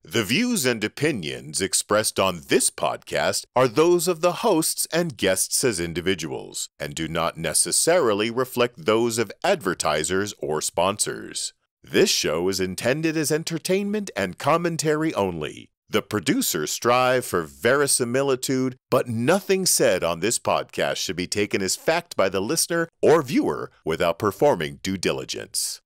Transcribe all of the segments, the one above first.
The views and opinions expressed on this podcast are those of the hosts and guests as individuals, and do not necessarily reflect those of advertisers or sponsors. This show is intended as entertainment and commentary only. The producers strive for verisimilitude, but nothing said on this podcast should be taken as fact by the listener or viewer without performing due diligence.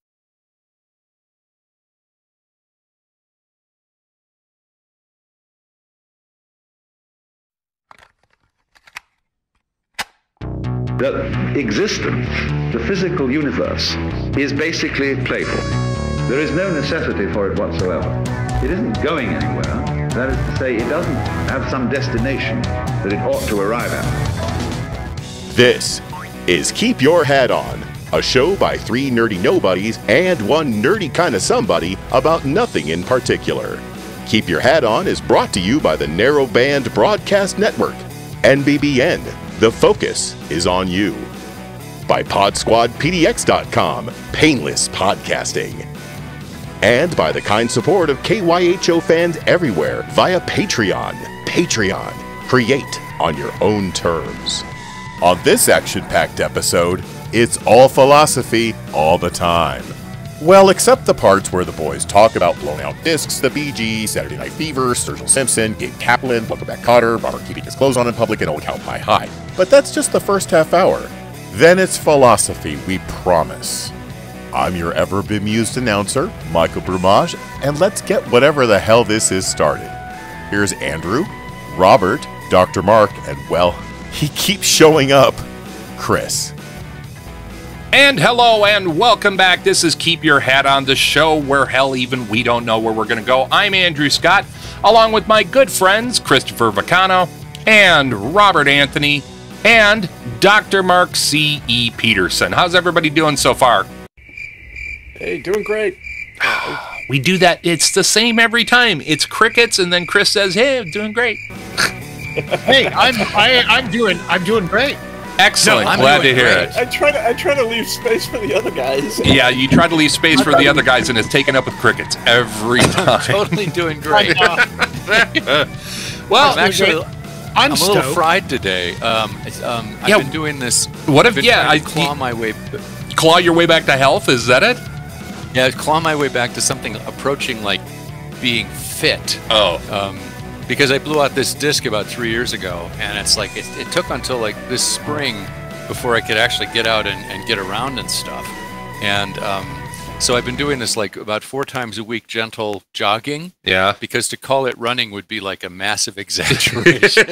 That existence, the physical universe, is basically playful. There is no necessity for it whatsoever. It isn't going anywhere. That is to say, it doesn't have some destination that it ought to arrive at. This is Keep Your Hat On, a show by three nerdy nobodies and one nerdy kind of somebody about nothing in particular. Keep Your Hat On is brought to you by the Narrowband Broadcast Network, NBBN. The focus is on you. By PodSquadPDX.com, painless podcasting. And by the kind support of KYHO fans everywhere via Patreon. Patreon. Create on your own terms. On this action-packed episode, it's all philosophy all the time. Well, except the parts where the boys talk about blown out discs, the Bee Gees, Saturday Night Fever, Sturgill Simpson, Gabe Kaplan, Welcome Back Cotter, Robert keeping his clothes on in public, and Old Cow Pie High. But that's just the first half hour. Then it's philosophy, we promise. I'm your ever-bemused announcer, Michael Brumage, and let's get whatever the hell this is started. Here's Andrew, Robert, Dr. Mark, and well, he keeps showing up, Chris. And hello and welcome back. This is Keep Your Hat On, the show where hell even we don't know where we're going to go. I'm Andrew Scott, along with my good friends Christopher Vacano and Robert Anthony and Dr. Mark C.E. Peterson. How's everybody doing so far? Hey, doing great. We do that. It's the same every time. It's crickets, and then Chris says, "Hey, I'm doing great." Hey, I'm doing great. Excellent. No, glad to hear it. I try to leave space for the other guys. Yeah, you try to leave space for the other guys, and it's taken up with crickets every time. Totally doing great. Well, I'm a little fried today. I've been doing this. What if? I claw your way back to health. Is that it? Yeah, claw my way back to something approaching like being fit. Oh. Because I blew out this disc about 3 years ago, and it's like it took until like this spring before I could actually get out and get around and stuff. And so I've been doing this like about 4 times a week, gentle jogging. Yeah. Because to call it running would be like a massive exaggeration.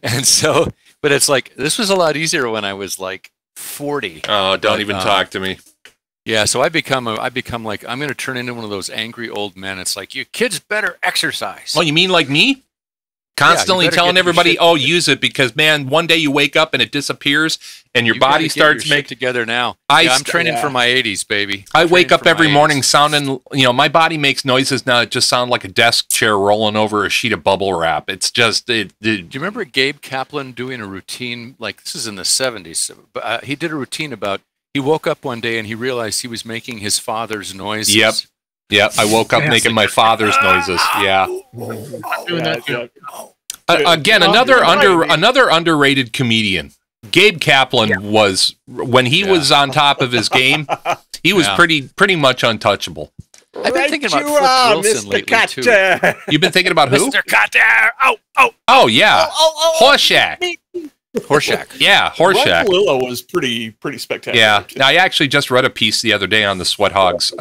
And so, but it's like this was a lot easier when I was like 40. Oh, don't even talk to me. Yeah, so I become like I'm going to turn into one of those angry old men. It's like, you kids better exercise. Oh, you mean like me? Constantly telling everybody, "Oh, use it," because man, one day you wake up and it disappears, and your body starts making together now. I'm training for my 80s, baby. I wake up every morning sounding, my body makes noises now. It just sounds like a desk chair rolling over a sheet of bubble wrap. It's just. Do you remember Gabe Kaplan doing a routine like this? Is in the 70s. He did a routine about. He woke up one day and he realized he was making his father's noises. Yep. I woke up making my father's noises. Yeah. Doing that too. Again, another underrated comedian. Gabe Kaplan was, when he was on top of his game, he was pretty much untouchable. I've been thinking about Flip Wilson lately too. You've been thinking about who? Mr. Cutter. Oh yeah. Horseshack. Horseshack. Yeah, Horseshack. Willow was pretty spectacular. Yeah. Now, I actually just read a piece the other day on the Sweat Hogs,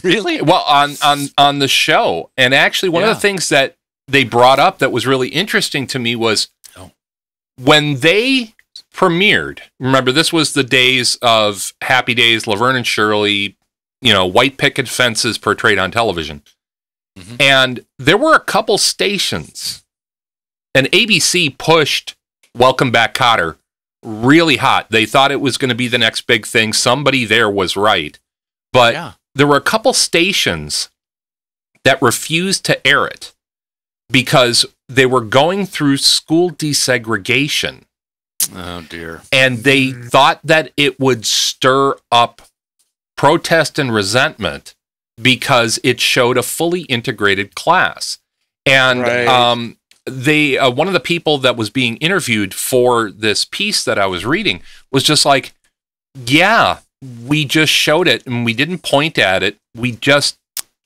really? Well, on the show, and actually one of the things that they brought up that was really interesting to me was when they premiered. Remember, this was the days of Happy Days, Laverne and Shirley, white picket fences portrayed on television, and there were a couple stations, and ABC pushed Welcome Back Cotter really hot. They thought it was going to be the next big thing. Somebody there was right. But there were a couple stations that refused to air it because they were going through school desegregation. Oh, dear. And they thought that it would stir up protest and resentment because it showed a fully integrated class. And they one of the people that was being interviewed for this piece that I was reading was just like, yeah, we just showed it and we didn't point at it. We just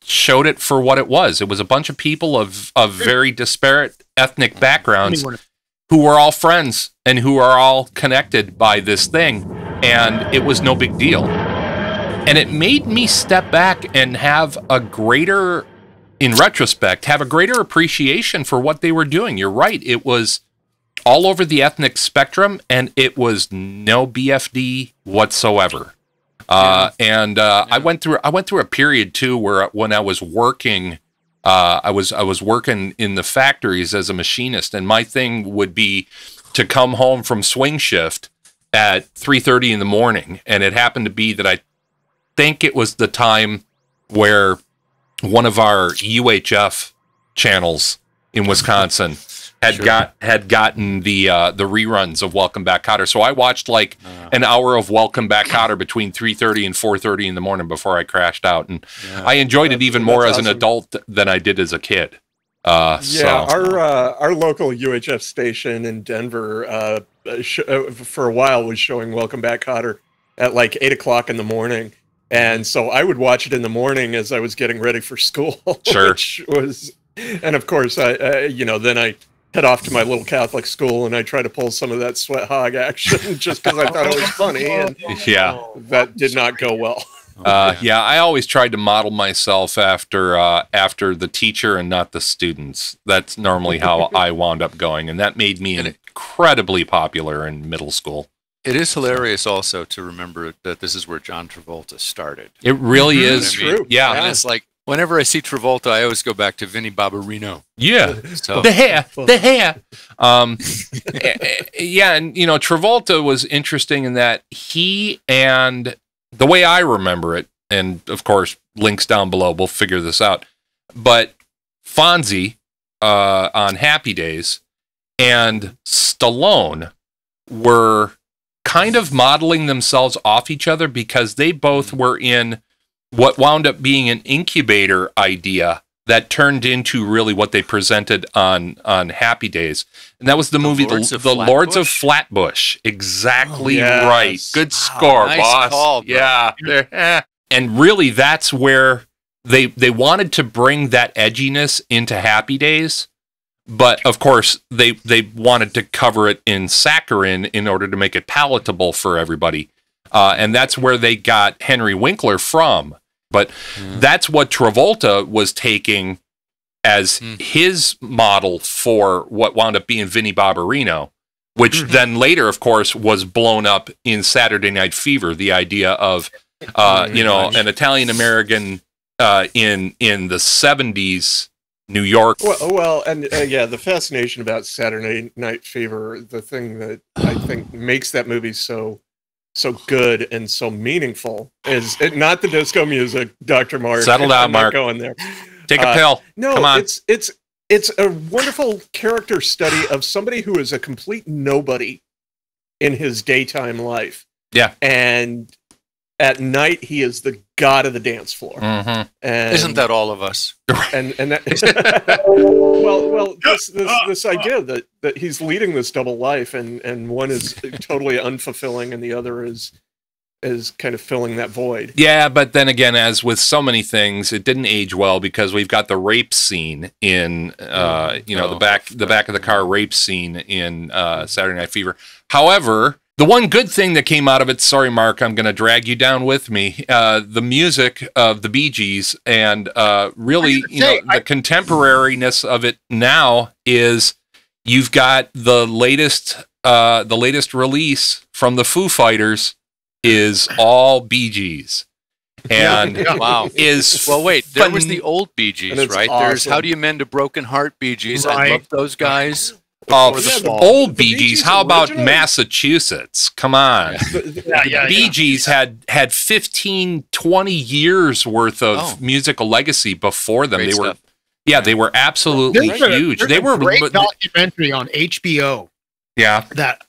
showed it for what it was. It was a bunch of people of very disparate ethnic backgrounds who were all friends and who are all connected by this thing. And it was no big deal. And it made me step back and have a greater, in retrospect, have a greater appreciation for what they were doing. You're right. It was all over the ethnic spectrum, and it was no BFD whatsoever. I went through a period too where when I was working, I was working in the factories as a machinist, and my thing would be to come home from swing shift at 3:30 in the morning, and it happened to be that I think it was the time where one of our UHF channels in Wisconsin had gotten the reruns of Welcome Back, Kotter. So I watched like an hour of Welcome Back, Kotter between 3:30 and 4:30 in the morning before I crashed out, and I enjoyed it even more as an adult than I did as a kid. Our local UHF station in Denver for a while was showing Welcome Back, Kotter at like 8 o'clock in the morning. And so I would watch it in the morning as I was getting ready for school. Sure. Which was, and of course, then I head off to my little Catholic school and I try to pull some of that sweat hog action just because I thought it was funny. And that did not go well. I always tried to model myself after the teacher and not the students. That's normally how I wound up going, and that made me incredibly popular in middle school. It is hilarious also to remember that this is where John Travolta started. It really is. True. Yeah. And it's like, whenever I see Travolta, I always go back to Vinnie Barbarino. Yeah. So. The hair. And, Travolta was interesting in that he, and the way I remember it, and of course, links down below, we'll figure this out, but Fonzie on Happy Days and Stallone were kind of modeling themselves off each other because they both were in what wound up being an incubator idea that turned into really what they presented on Happy Days. And that was the movie The Lords of Flatbush. Exactly right. Good score, nice boss. Call, yeah. And really that's where they wanted to bring that edginess into Happy Days. But, of course, they wanted to cover it in saccharin in order to make it palatable for everybody. And that's where they got Henry Winkler from. But that's what Travolta was taking as his model for what wound up being Vinnie Barbarino, which then later, of course, was blown up in Saturday Night Fever, the idea of, an Italian-American in the 70s New York. The fascination about Saturday Night Fever, the thing that I think makes that movie so good and so meaningful is not the disco music, Dr. Mark. Settle down, Mark. Going there. Take a pill. No, come on. It's a wonderful character study of somebody who is a complete nobody in his daytime life. Yeah, and at night he is the god of the dance floor. Mm-hmm. And, isn't that all of us? And that this idea that he's leading this double life, and one is totally unfulfilling, and the other is kind of filling that void. Yeah, but then again, as with so many things, it didn't age well because we've got the rape scene in the back of the car rape scene in Saturday Night Fever. However, the one good thing that came out of it, sorry, Mark, I'm going to drag you down with me, the music of the Bee Gees, and really, the contemporariness of it now is you've got the latest release from the Foo Fighters is all Bee Gees. And wow, there was the old Bee Gees, right? Awesome. There's How Do You Mend a Broken Heart Bee Gees. Right. I love those guys. Old Bee Gees. How about Massachusetts? Come on. Bee Gees had 15, 20 years worth of musical legacy before them. They were absolutely huge. There's a great documentary on HBO. Yeah. That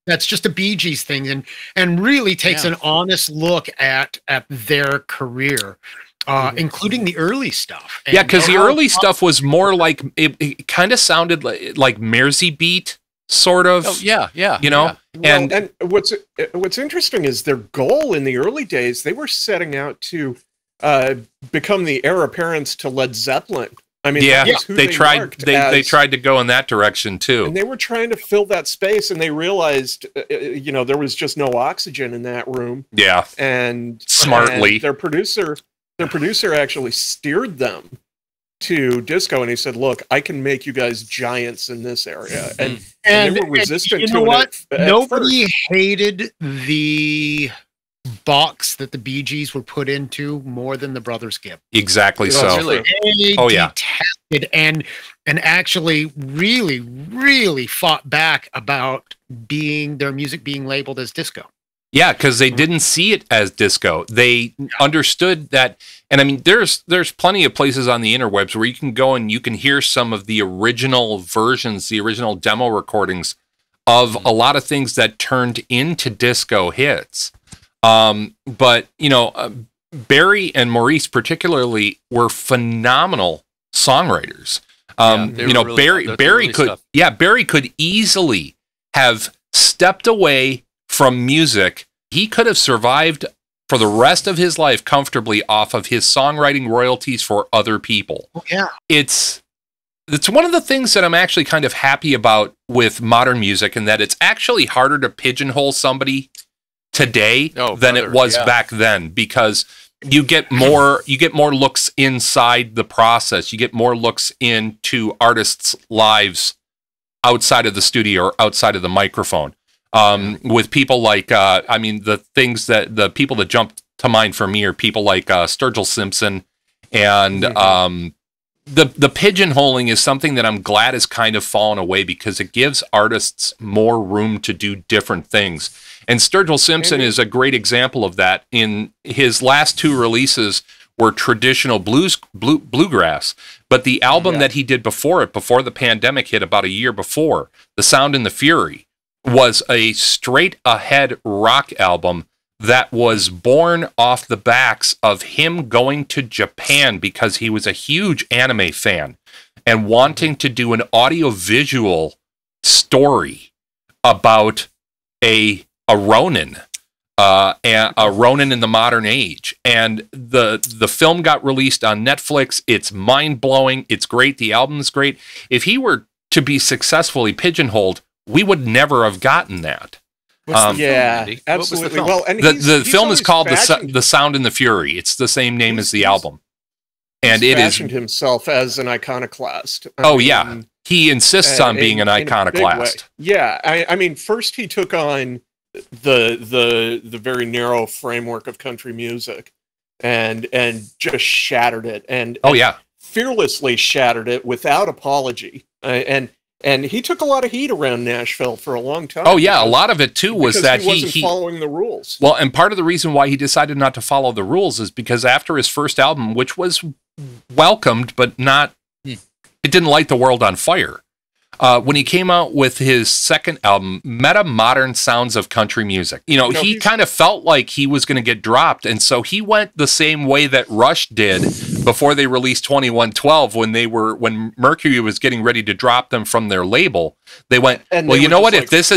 that's just a Bee Gees thing, and really takes an honest look at their career, including the early stuff. Yeah, because the early stuff was more like it kind of sounded like Mersey beat, sort of. Oh, yeah. You know, and what's interesting is their goal in the early days. They were setting out to become the heir apparents to Led Zeppelin. I mean, they tried to go in that direction too, and they were trying to fill that space, and they realized, there was just no oxygen in that room. Yeah, and smartly, their producer actually steered them to disco, and he said, "Look, I can make you guys giants in this area," and they were resistant to it. Nobody hated the box that the Bee Gees were put into more than the Brothers Gibb. Exactly so. They detested and actually really, really fought back about their music being labeled as disco. Yeah, because they didn't see it as disco. They understood that, and I mean, there's plenty of places on the interwebs where you can go and you can hear some of the original versions, the original demo recordings of a lot of things that turned into disco hits. But Barry and Maurice particularly were phenomenal songwriters. Barry could easily have stepped away from music. He could have survived for the rest of his life comfortably off of his songwriting royalties for other people. Oh, yeah. It's one of the things that I'm actually kind of happy about with modern music, and that it's actually harder to pigeonhole somebody today than it was back then, because you get more looks inside the process. You get more looks into artists' lives outside of the studio or outside of the microphone. With people like the people that jump to mind for me are people like Sturgill Simpson, and the pigeonholing is something that I'm glad has kind of fallen away, because it gives artists more room to do different things. And Sturgill Simpson is a great example of that. In his last two releases were traditional bluegrass, but the album that he did before the pandemic hit about a year before, The Sound and the Fury, was a straight ahead rock album that was born off the backs of him going to Japan because he was a huge anime fan and wanting to do an audiovisual story about a Ronin, a Ronin in the modern age. And the film got released on Netflix. It's mind-blowing. It's great. The album's great. If he were to be successfully pigeonholed, we would never have gotten that. Absolutely. Well, and the film is called The Sound and the Fury. It's the same name as the album. And it is himself as an iconoclast. He insists on being an iconoclast. Yeah, I mean, first he took on the very narrow framework of country music, and just shattered it, and fearlessly shattered it without apology, and he took a lot of heat around Nashville for a long time. Oh yeah, a lot of it too was that he wasn't following the rules. Well, and part of the reason why he decided not to follow the rules is because after his first album, which was welcomed but not, it didn't light the world on fire. When he came out with his second album, Meta Modern Sounds of Country Music, he kind of felt like he was going to get dropped, and so he went the same way that Rush did before they released 2112. When Mercury was getting ready to drop them from their label, they went, well, you know what? If this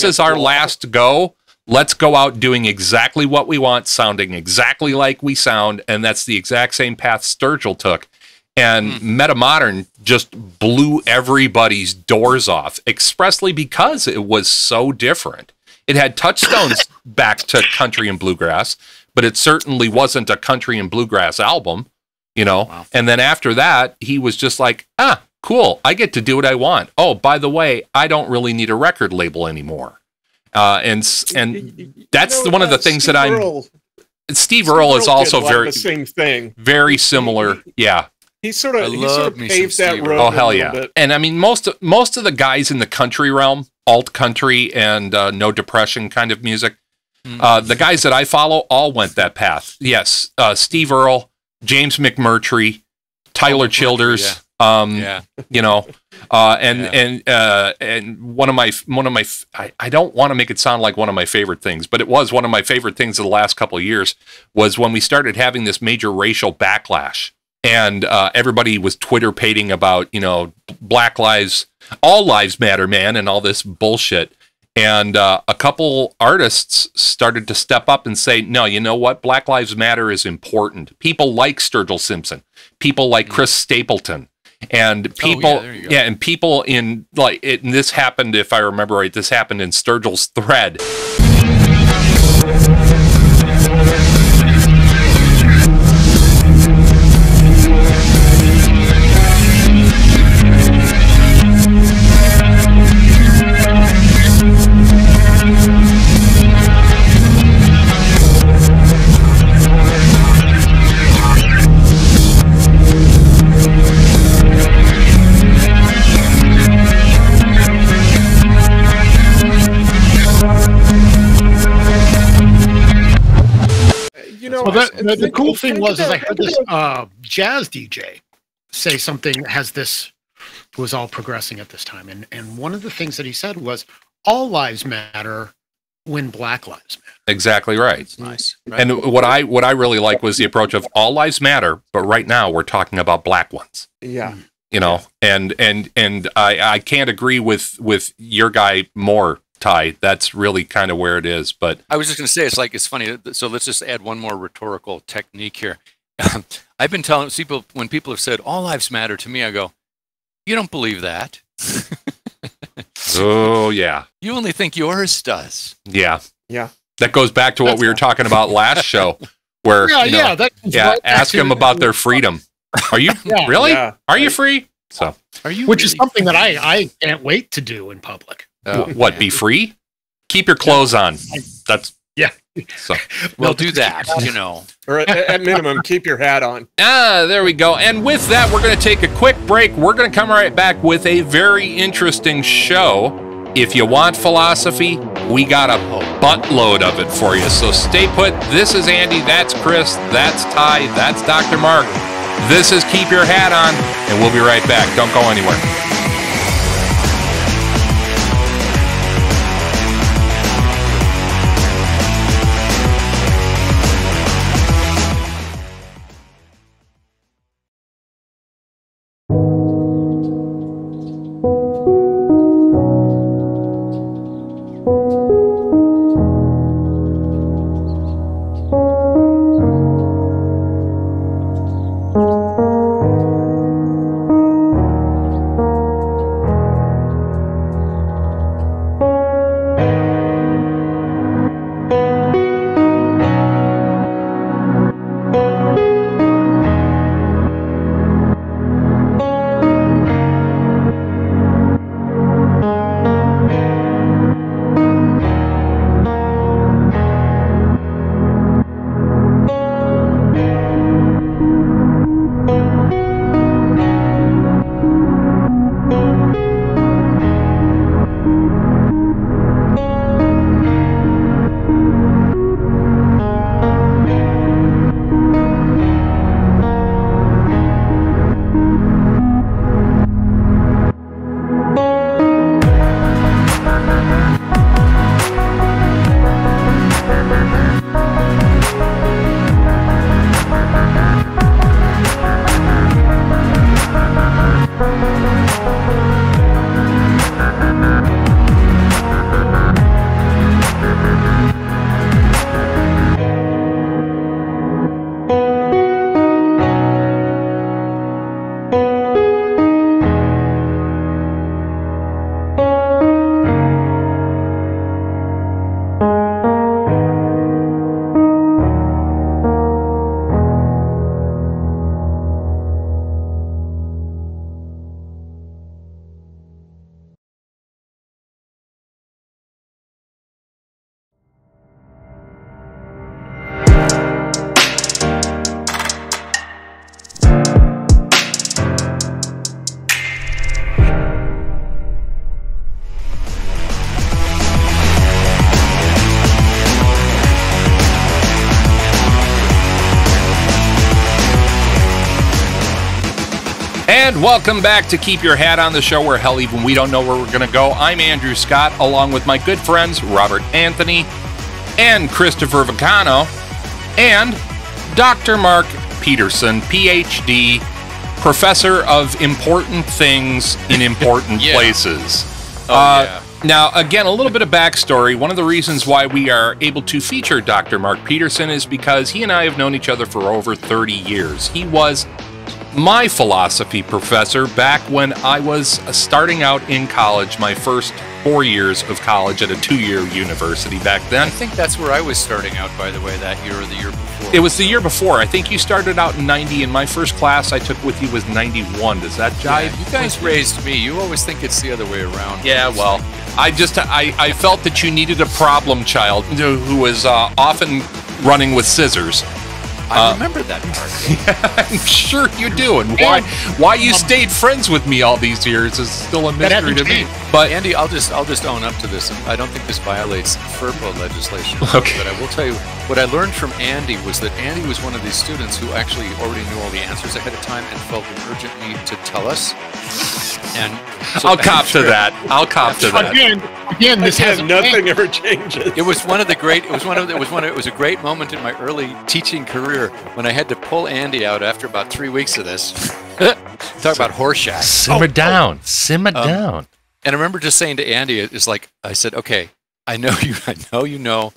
is our last go, let's go out doing exactly what we want, sounding exactly like we sound, and that's the exact same path Sturgill took. And Metamodern just blew everybody's doors off, expressly because it was so different. It had touchstones back to country and bluegrass, but it certainly wasn't a country and bluegrass album, Wow. And then after that, he was just like, cool, I get to do what I want. Oh, by the way, I don't really need a record label anymore. And that's one of the things that Steve Earle is also the same thing. Very similar, yeah. He sort of paved that road. Oh hell yeah! Bit. And I mean, most of the guys in the country realm, alt country and no depression kind of music, the guys that I follow all went that path. Yes, Steve Earle, James McMurtry, Tyler Childers. And one of my I don't want to make it sound like one of my favorite things, but it was one of my favorite things of the last couple of years was when we started having this major racial backlash, and everybody was Twitter pating about, you know, Black Lives, all lives matter, man, and all this bullshit. And a couple artists started to step up and say, no, you know what? Black Lives Matter is important. People like Sturgill Simpson, people like Chris Stapleton, and people, and people in like it. And this happened, if I remember right, this happened in Sturgill's thread. Well, the cool thing was I heard this jazz DJ say something as this was all progressing at this time. And one of the things that he said was, all lives matter when Black lives matter. Exactly right. That's nice. Right. And what I really like was the approach of all lives matter, but right now we're talking about black ones. Yeah. You know, and I can't agree with your guy more, Ty. That's really kind of where it is. But I was just going to say, it's funny. So let's just add one more rhetorical technique here. I've been telling people, when people have said all lives matter to me, I go, you don't believe that. Oh yeah. You only think yours does. Yeah. Yeah. That goes back to what we were talking about last show, where ask them about their freedom. Are you really? Yeah. Are you free? So are you? Which is something that I can't wait to do in public. What? Be free? Keep your clothes on. That's So we'll do that, you know. Or at minimum, keep your hat on. There we go. And with that, we're going to take a quick break. We're going to come right back with a very interesting show. If you want philosophy, we got a buttload of it for you. So stay put. This is Andy. That's Chris. That's Ty. That's Dr. Mark. This is Keep Your Hat On, and we'll be right back. Don't go anywhere. And welcome back to Keep Your Hat on, the show where hell even we don't know where we're going to go. I'm Andrew Scott, along with my good friends Robert Anthony and Christopher Vicano and Dr. Mark Peterson, PhD, professor of important things in important places. Now, again, a little bit of backstory. One of the reasons why we are able to feature Dr. Mark Peterson is because he and I have known each other for over 30 years. He was my philosophy professor back when I was starting out in college, my first 4 years of college at a 2-year university back then. I think that's where I was starting out, by the way, that year or the year before. It was the year before. I think you started out in 90, and my first class I took with you was 91. Does that jive? Yeah, you guys raised me. You always think it's the other way around. Yeah, well, I felt that you needed a problem child who was often running with scissors. I remember that part. I'm sure you do, and why you stayed friends with me all these years is still a mystery to me. But Andy, I'll just own up to this. I don't think this violates FERPA legislation. Okay. But I will tell you, what I learned from Andy was that Andy was one of these students who actually already knew all the answers ahead of time and felt an urgent need to tell us. And so I'll cop to that. I'll cop to that. Again, this has nothing ever changes. It was one of the great. It was a great moment in my early teaching career when I had to pull Andy out after about 3 weeks of this. Talk about horseshack. Simmer down. Simmer down. And I remember just saying to Andy, it's like I said, "Okay, I know you know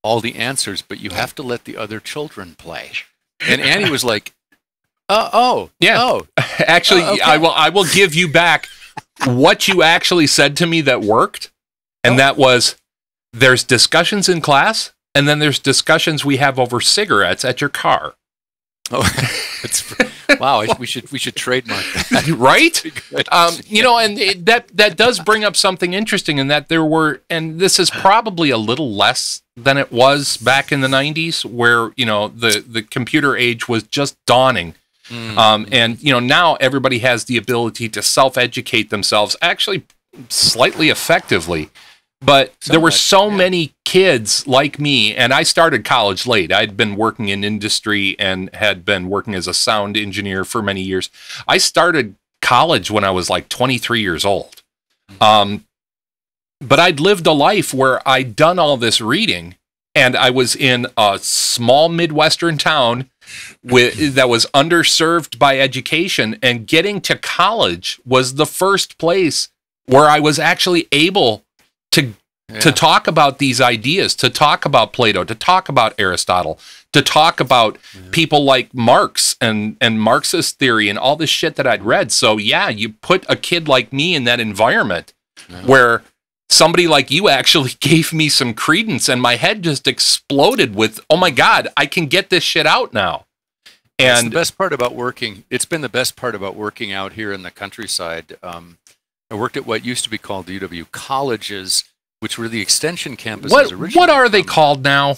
all the answers, but you have to let the other children play." And Andy was like, yeah. Actually, okay. I will give you back what you actually said to me that worked, and that was, there's discussions in class, and then there's discussions we have over cigarettes at your car. Oh, wow! We should trademark that, right? And that does bring up something interesting in that there were, and this is probably a little less than it was back in the 90s, where the computer age was just dawning. And now everybody has the ability to self-educate themselves, actually slightly effectively. But there were so many kids like me, and I started college late. I'd been working in industry and had been working as a sound engineer for many years. I started college when I was like 23 years old. But I'd lived a life where I'd done all this reading, and I was in a small Midwestern town that was underserved by education, and getting to college was the first place where I was actually able to talk about these ideas, to talk about Plato, to talk about Aristotle, to talk about people like Marx and Marxist theory and all this shit that I'd read. So yeah, you put a kid like me in that environment where somebody like you actually gave me some credence, and my head just exploded with, oh my God, I can get this shit out now. And it's the best part about working. It's been the best part about working out here in the countryside. I worked at what used to be called the UW colleges, which were the extension campuses originally. What are they called now?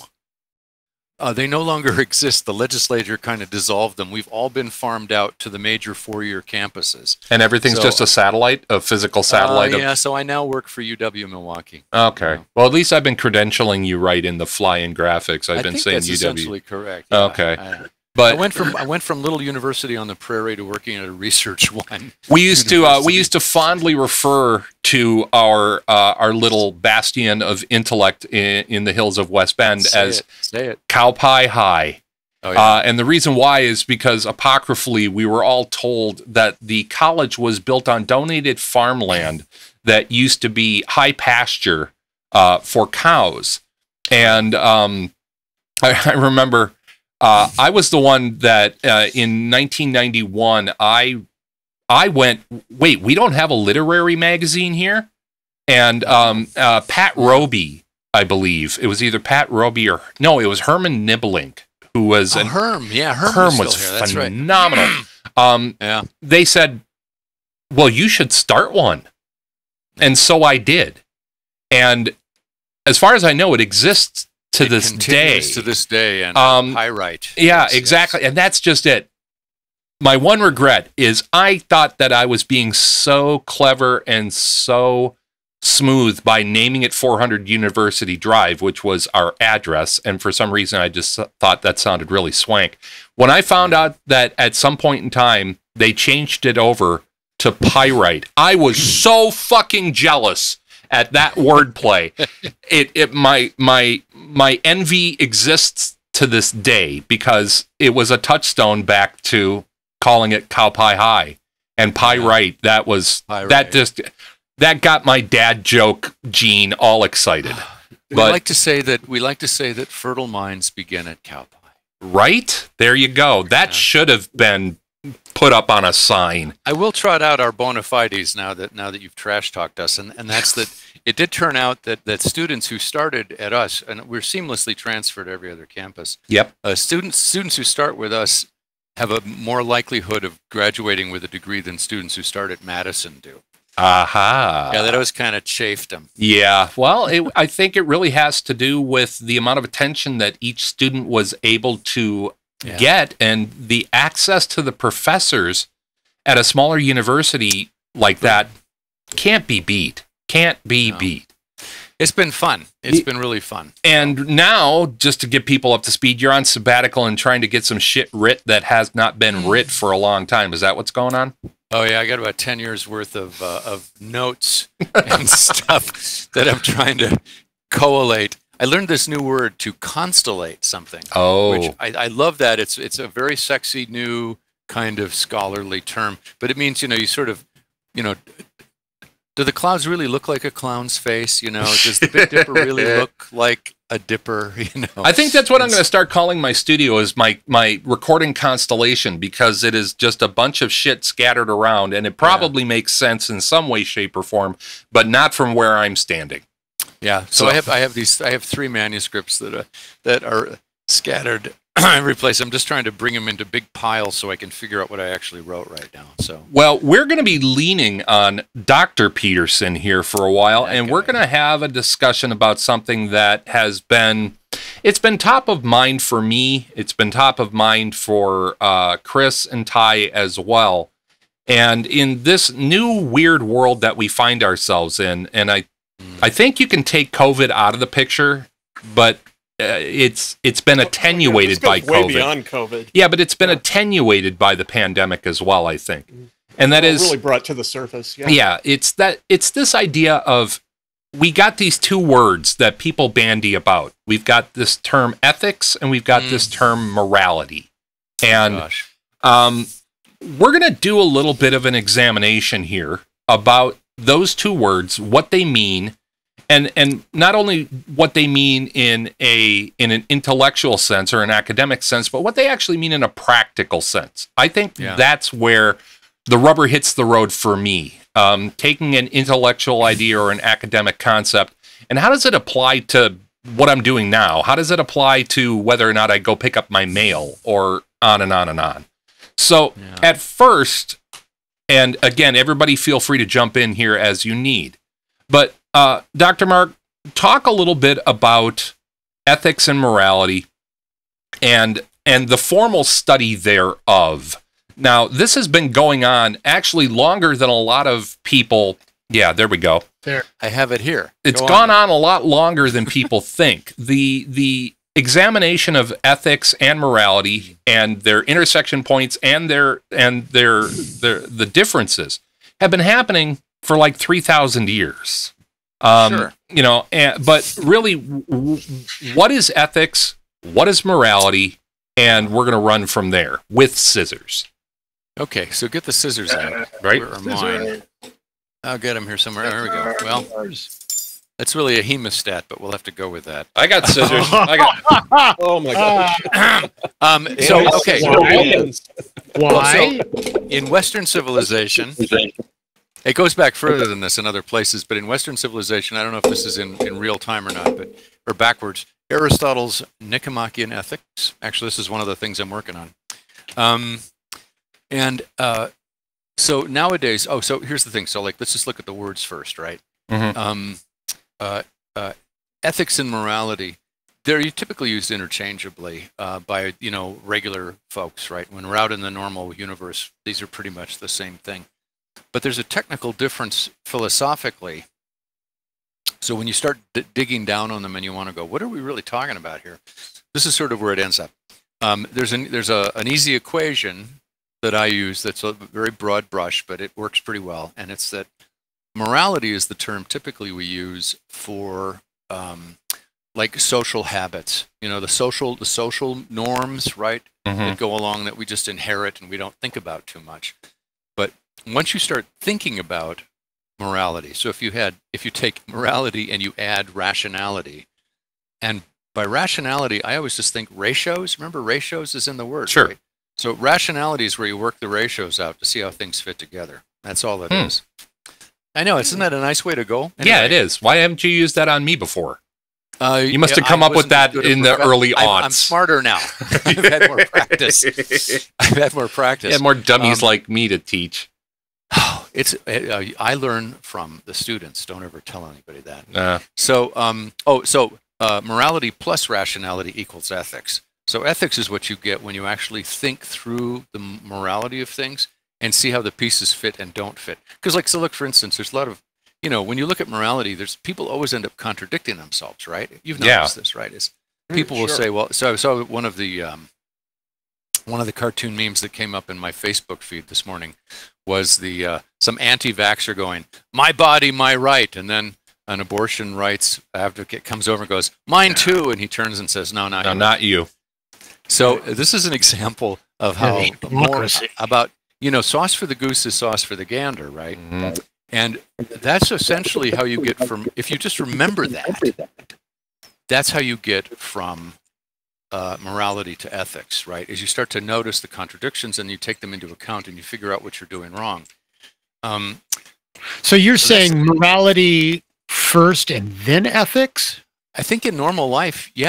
They no longer exist. The legislature kind of dissolved them. We've all been farmed out to the major 4-year campuses. And everything's just a satellite, a physical satellite? Yeah, so I now work for UW Milwaukee. Okay. Well, at least I've been credentialing you right in the fly-in graphics. I've been saying that's UW. Essentially correct. Yeah, okay. But I went from little university on the prairie to working at a research one. We used to fondly refer to our little bastion of intellect in the hills of West Bend as Cow Pie High. Oh, yeah. And the reason why is because apocryphally we were all told that the college was built on donated farmland that used to be high pasture for cows. And I remember I was the one that in 1991 I went, wait, we don't have a literary magazine here? And Pat Roby, I believe, it was either Pat Roby or no, it was Herman Nibbelink, who was Herm. Yeah, Herm was phenomenal. Yeah. They said, well, you should start one. And so I did. And as far as I know, it exists to this day, and pyrite. Yeah, yes, exactly. Yes. And that's just it. My one regret is I thought that I was being so clever and so smooth by naming it 400 University Drive, which was our address. And for some reason, I just thought that sounded really swank. When I found out that at some point in time, they changed it over to pyrite. I was so fucking jealous at that wordplay. My envy exists to this day because it was a touchstone back to calling it cow pie high and pyrite. That was that got my dad joke gene all excited. We like to say that fertile minds begin at cow pie. Right? There you go. That should have been put up on a sign. I will trot out our bona fides now that you've trash talked us, and that's that it did turn out that students who started at us, and we're seamlessly transferred to every other campus. Yep. Students who start with us have a more likelihood of graduating with a degree than students who start at Madison do. Aha. Yeah, that always kind of chafed them. Yeah, well, I think it really has to do with the amount of attention that each student was able to get, and the access to the professors at a smaller university like that can't be beat. Can't be beat. It's been fun. It's been really fun. And now, just to get people up to speed, you're on sabbatical and trying to get some shit writ that has not been writ for a long time. Is that what's going on? Oh yeah, I got about 10 years worth of notes and stuff that I'm trying to collate. I learned this new word, to constellate something. Oh, which I love that. It's a very sexy new kind of scholarly term, but it means you sort of do the clouds really look like a clown's face? Does the Big Dipper really look like a dipper? I think that's what I'm going to start calling my studio, is my recording constellation, because it is just a bunch of shit scattered around, and it probably makes sense in some way, shape, or form, but not from where I'm standing. Yeah. So I have 3 manuscripts that are scattered every place. I'm just trying to bring them into big piles so I can figure out what I actually wrote right now. So, well, we're going to be leaning on Dr. Peterson here for a while, and we're going to have a discussion about something that has been top of mind for me. It's been top of mind for Chris and Ty as well. And in this new weird world that we find ourselves in, and I think you can take COVID out of the picture, but it's been attenuated by COVID. Way beyond COVID. Yeah, but it's been attenuated by the pandemic as well, I think. And that is really brought to the surface. Yeah. Yeah, it's this idea of, we got these 2 words that people bandy about. We've got this term ethics and we've got this term morality. And we're going to do a little bit of an examination here about those 2 words, what they mean, and not only what they mean in an intellectual sense or an academic sense, but what they actually mean in a practical sense. I think that's where the rubber hits the road for me. Taking an intellectual idea or an academic concept, and how does it apply to what I'm doing now? How does it apply to whether or not I go pick up my mail, or on and on and on? So at first, and again, everybody feel free to jump in here as you need, but Dr. Mark, talk a little bit about ethics and morality and the formal study thereof. Now, this has been going on actually longer than a lot of people. Yeah, there we go. There, I have it here. It's gone on a lot longer than people think. The examination of ethics and morality and their intersection points and the differences have been happening for like 3,000 years. Sure. But really, what is ethics? What is morality? And we're going to run from there with scissors. Okay, so get the scissors out. Right? Where are mine? I'll get them here somewhere. There we go. Well, that's really a hemostat, but we'll have to go with that. I got scissors. Oh my gosh. Okay. Why? So, in Western civilization, it goes back further than this in other places, but in Western civilization, I don't know if this is in real time or not, or backwards, Aristotle's Nicomachean ethics. Actually, this is one of the things I'm working on. So nowadays, so here's the thing. So let's just look at the words first, right? Mm-hmm. Ethics and morality, they're typically used interchangeably by regular folks, right? When we're out in the normal universe, these are pretty much the same thing. But there's a technical difference philosophically. So when you start digging down on them and you want to go, what are we really talking about here? This is sort of where it ends up. There's an easy equation that I use that's a very broad brush, but it works pretty well. And it's that morality is the term typically we use for like social habits, the social norms, right? That go along that we just inherit and we don't think about too much. But once you start thinking about morality, so if you take morality and you add rationality, and by rationality, I always just think ratios. Remember, ratios is in the word. Sure. Right? So rationality is where you work the ratios out to see how things fit together. That's all it is. I know. Isn't that a nice way to go? Anyway. Yeah, it is. Why haven't you used that on me before? You must have come up with that in the early aughts. I'm smarter now. I've had more practice. Yeah, more dummies like me to teach. I learn from the students. Don't ever tell anybody that. So morality plus rationality equals ethics. So ethics is what you get when you actually think through the morality of things and see how the pieces fit and don't fit. Because look, for instance, there's a lot of, when you look at morality, there's people always end up contradicting themselves, right? You've noticed this, right? People will say, well, so I saw one of the cartoon memes that came up in my Facebook feed this morning was some anti-vaxxer going, "My body, my right," and then an abortion rights advocate comes over and goes, "Mine too," and he turns and says, "No, not you." So this is an example of how about sauce for the goose is sauce for the gander, right? Mm-hmm. And that's essentially how you get from, if you just remember that, that's how you get from morality to ethics, right? As you start to notice the contradictions and you take them into account and you figure out what you're doing wrong. So you're saying morality first and then ethics? I think in normal life, we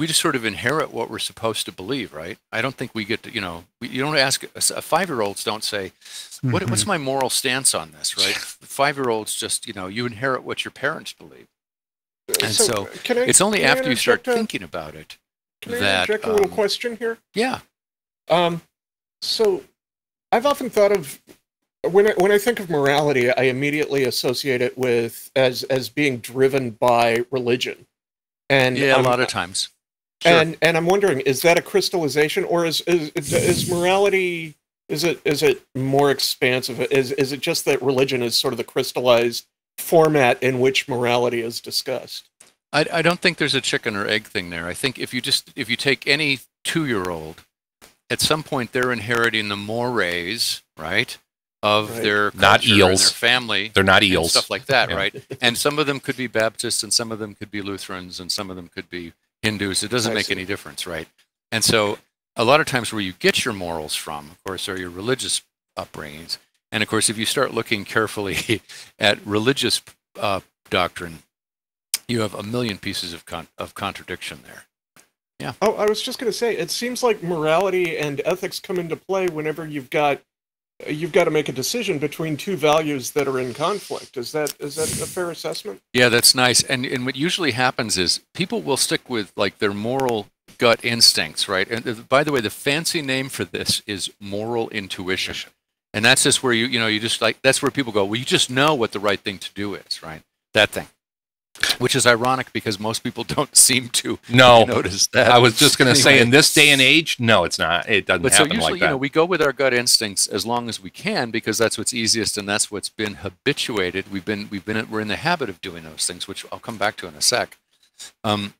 just sort of inherit what we're supposed to believe, right? I don't think we get to, you don't ask, 5-year-olds don't say, what's my moral stance on this, right? 5-year-olds just, you inherit what your parents believe. And so it's only after you start thinking about it that... Can I interject a little question here? Yeah. So I've often thought of, when I think of morality, I immediately associate it with as being driven by religion, and a lot of times. Sure. And I'm wondering, is that a crystallization, or is morality? Is it more expansive? Is it just that religion is sort of the crystallized format in which morality is discussed? I don't think there's a chicken or egg thing there. I think if you take any 2-year-old, at some point they're inheriting the mores, right? Of their culture, not eels, and their family. They're not eels, stuff like that, right? And some of them could be Baptists, and some of them could be Lutherans, and some of them could be Hindus. It doesn't make any difference, right? And so, a lot of times, where you get your morals from, of course, are your religious upbringings. And of course, if you start looking carefully at religious doctrine, you have a million pieces of contradiction there. Yeah. Oh, I was just going to say, it seems like morality and ethics come into play whenever you've got to make a decision between two values that are in conflict. Is that a fair assessment? Yeah, that's nice. And what usually happens is people will stick with their moral gut instincts, right? And by the way, the fancy name for this is moral intuition. And that's just where you just that's where people go, well, you just know what the right thing to do is, right? That thing. Which is ironic because most people don't seem to notice that. I was just going to say, in this day and age, no, it's not. It doesn't happen usually, like that. We go with our gut instincts as long as we can because that's what's easiest and that's what's been habituated. We're in the habit of doing those things, which I'll come back to in a sec. And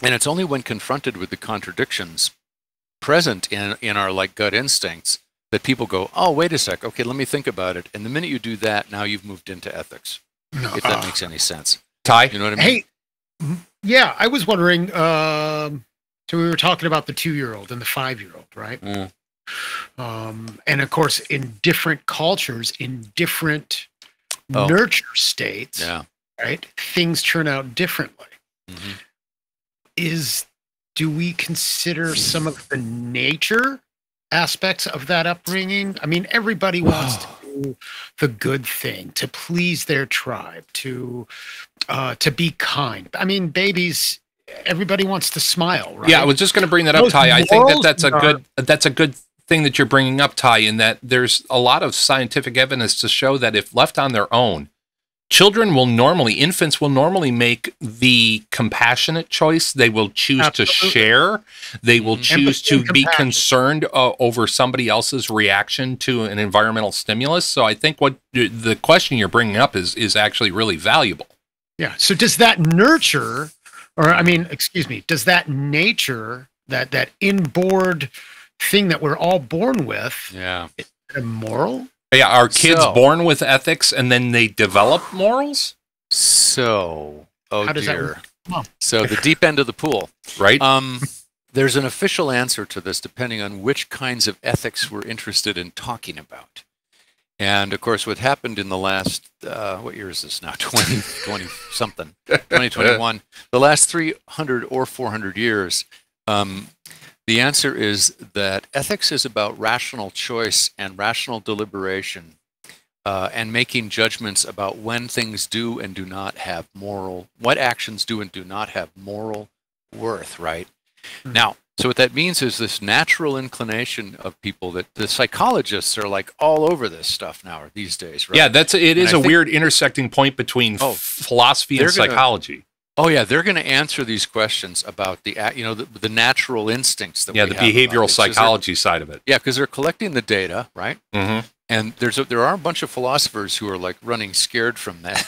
it's only when confronted with the contradictions present in our gut instincts that people go, oh, wait a sec. Okay, let me think about it. And the minute you do that, now you've moved into ethics. If that makes any sense. Ty? You know what I mean? Hey, yeah, I was wondering, so we were talking about the 2-year-old and the 5-year-old, right? And of course, in different cultures, in different nurture states, right, things turn out differently. Mm-hmm. Do we consider some of the nature aspects of that upbringing? I mean, everybody wants to do the good thing, to please their tribe, to be kind. I mean, babies, everybody wants to smile, right? Yeah, I was just going to bring that up, Ty. I think that's a good thing that you're bringing up, Ty, in that there's a lot of scientific evidence to show that if left on their own, infants will normally make the compassionate choice. They will choose to share. They will choose to be concerned over somebody else's reaction to an environmental stimulus. So I think what the question you're bringing up is actually really valuable. Yeah. So does that nurture, does that nature, that inboard thing that we're all born with, is it immoral? Yeah, are kids born with ethics and then they develop morals? So, How does dear. That So the deep end of the pool. Right. There's an official answer to this depending on which kinds of ethics we're interested in talking about. And of course, what happened in the last, what year is this now? 2020 something, 2021, the last 300 or 400 years, the answer is that ethics is about rational choice and rational deliberation and making judgments about when things do and do not have what actions do and do not have moral worth, right? Mm-hmm. Now, so what that means is this natural inclination of people that the psychologists are like all over this stuff now these days, right? Yeah, it is a weird intersecting point between philosophy and psychology. Oh yeah, they're going to answer these questions about the natural instincts that we have. Yeah, the behavioral psychology side of it. Yeah, because they're collecting the data, right? Mm-hmm. And there are a bunch of philosophers who are like running scared from that,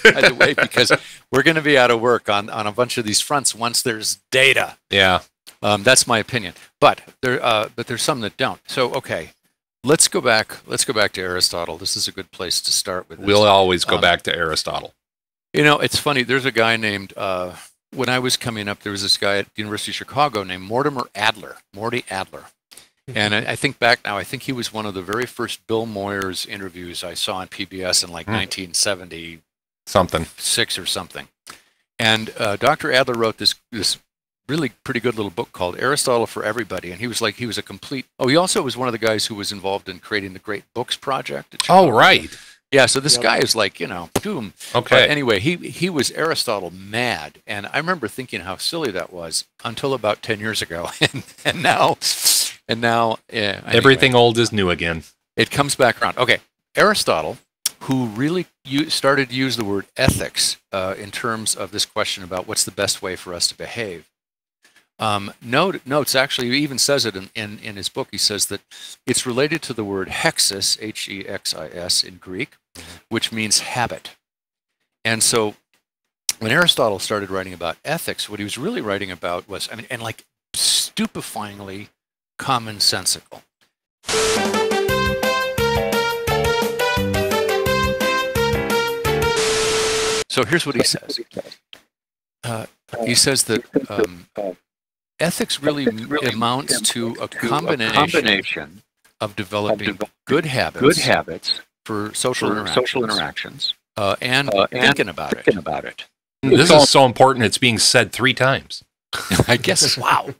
by the way, because we're going to be out of work on a bunch of these fronts once there's data. Yeah, that's my opinion. But there's some that don't. So okay, let's go back to Aristotle. This is a good place to start with this. We'll always go back to Aristotle. You know, it's funny. There's a guy named, when I was coming up, there was this guy at the University of Chicago named Morty Adler. And I think back now, I think he was one of the very first Bill Moyers interviews I saw on PBS in like 1970 something, 6 or something. And Dr. Adler wrote this really pretty good little book called Aristotle for Everybody. And he was a complete. Oh, he also was one of the guys who was involved in creating the Great Books Project at Chicago. Oh, right. Yeah, so this guy is like, doom. Okay. But anyway, he was Aristotle mad, and I remember thinking how silly that was until about 10 years ago, and now, anyway, everything old is new again. It comes back around. Okay, Aristotle, who really started to use the word ethics in terms of this question about what's the best way for us to behave. Notes actually, he even says it in his book. He says that it's related to the word hexis, Hexis in Greek, which means habit. And so when Aristotle started writing about ethics, what he was really writing about was, and like stupefyingly commonsensical. So here's what he says. He says that ethics really amounts to a combination of developing good habits for social interactions and thinking about it. This is so important. It's being said 3 times. I guess. Wow.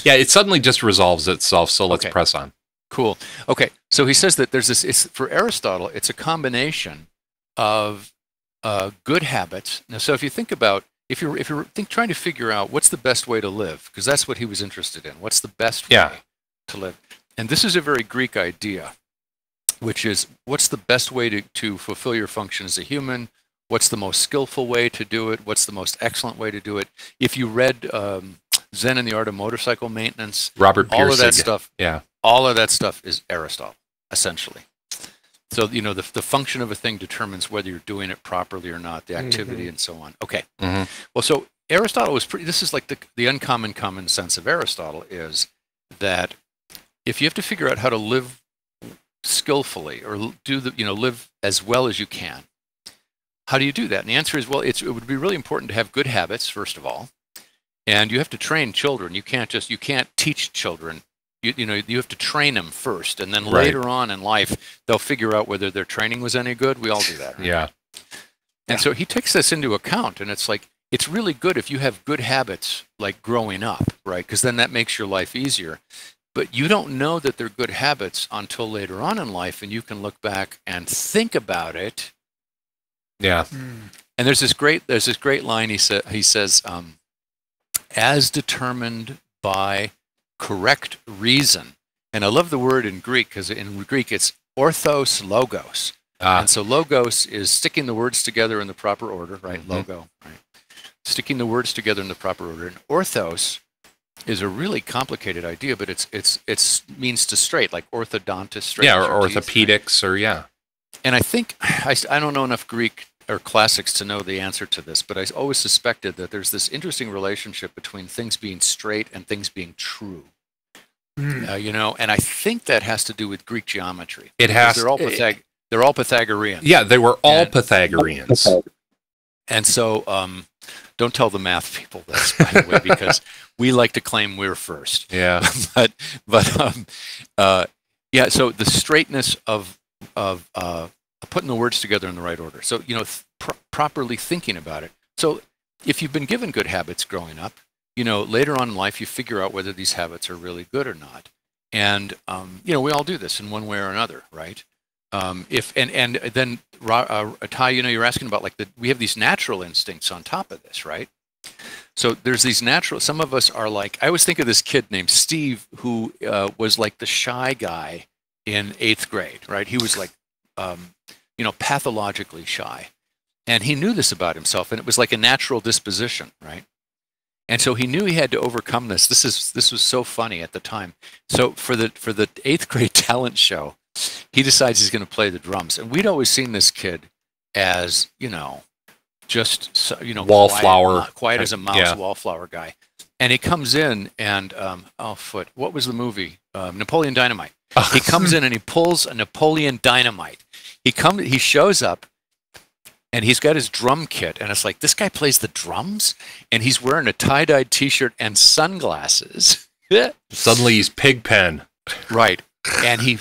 Yeah, it suddenly just resolves itself. So let's press on. Cool. Okay. So he says that there's this. It's for Aristotle. It's a combination of good habits. Now, so if you think about if you're trying to figure out what's the best way to live, because that's what he was interested in. What's the best way to live? And this is a very Greek idea, which is what's the best way to fulfill your function as a human? What's the most skillful way to do it? What's the most excellent way to do it? If you read Zen and the Art of Motorcycle Maintenance, Robert Pierce, all of that stuff, all of that stuff is Aristotle, essentially. So, the function of a thing determines whether you're doing it properly or not, the activity and so on. Okay. Mm-hmm. Well, so Aristotle was this is like the uncommon common sense of Aristotle is that if you have to figure out how to live skillfully or live as well as you can, how do you do that? And the answer is, well, it would be really important to have good habits, first of all. And you have to train children. You can't teach children. You have to train them first, and then later on in life, they'll figure out whether their training was any good. We all do that. Right? Yeah. And so he takes this into account, and it's like, it's really good if you have good habits, like growing up, right? Because then that makes your life easier. But you don't know that they're good habits until later on in life, and you can look back and think about it. Yeah. And there's this great line he says, as determined by correct reason. And I love the word in Greek because in Greek it's Orthos Logos. And so logos is sticking the words together in the proper order, right? Logo, right? Sticking the words together in the proper order. And orthos is a really complicated idea, but it's means to straight, like orthodontist, straight. Yeah, or orthopedics, right? Or yeah. And I think I don't know enough Greek or classics to know the answer to this, but I always suspected that there's this interesting relationship between things being straight and things being true. You know, and I think that has to do with Greek geometry. It has. They're all Pythagorean. Yeah, they were all Pythagoreans. And so, don't tell the math people this, by the way, because we like to claim we're first. Yeah. Yeah. So the straightness of putting the words together in the right order. So, you know, properly thinking about it. So if you've been given good habits growing up, you know, later on in life, you figure out whether these habits are really good or not. And, you know, we all do this in one way or another, right? Then Ty, you know, you're asking about like we have these natural instincts on top of this, right? So there's these natural, some of us are like, I always think of this kid named Steve who was like the shy guy in 8th grade, right? He was like, you know, pathologically shy. And he knew this about himself, and it was like a natural disposition, right? And so he knew he had to overcome this. This was so funny at the time. So for the 8th grade talent show, he decides he's going to play the drums. And we'd always seen this kid as, you know, just, you know, wallflower, quiet as a mouse, wallflower guy. And he comes in and, what was the movie? Napoleon Dynamite. He comes in and he pulls a Napoleon Dynamite. He shows up and he's got his drum kit. And it's like, this guy plays the drums and he's wearing a tie-dyed t-shirt and sunglasses. Suddenly he's Pigpen. Right. And he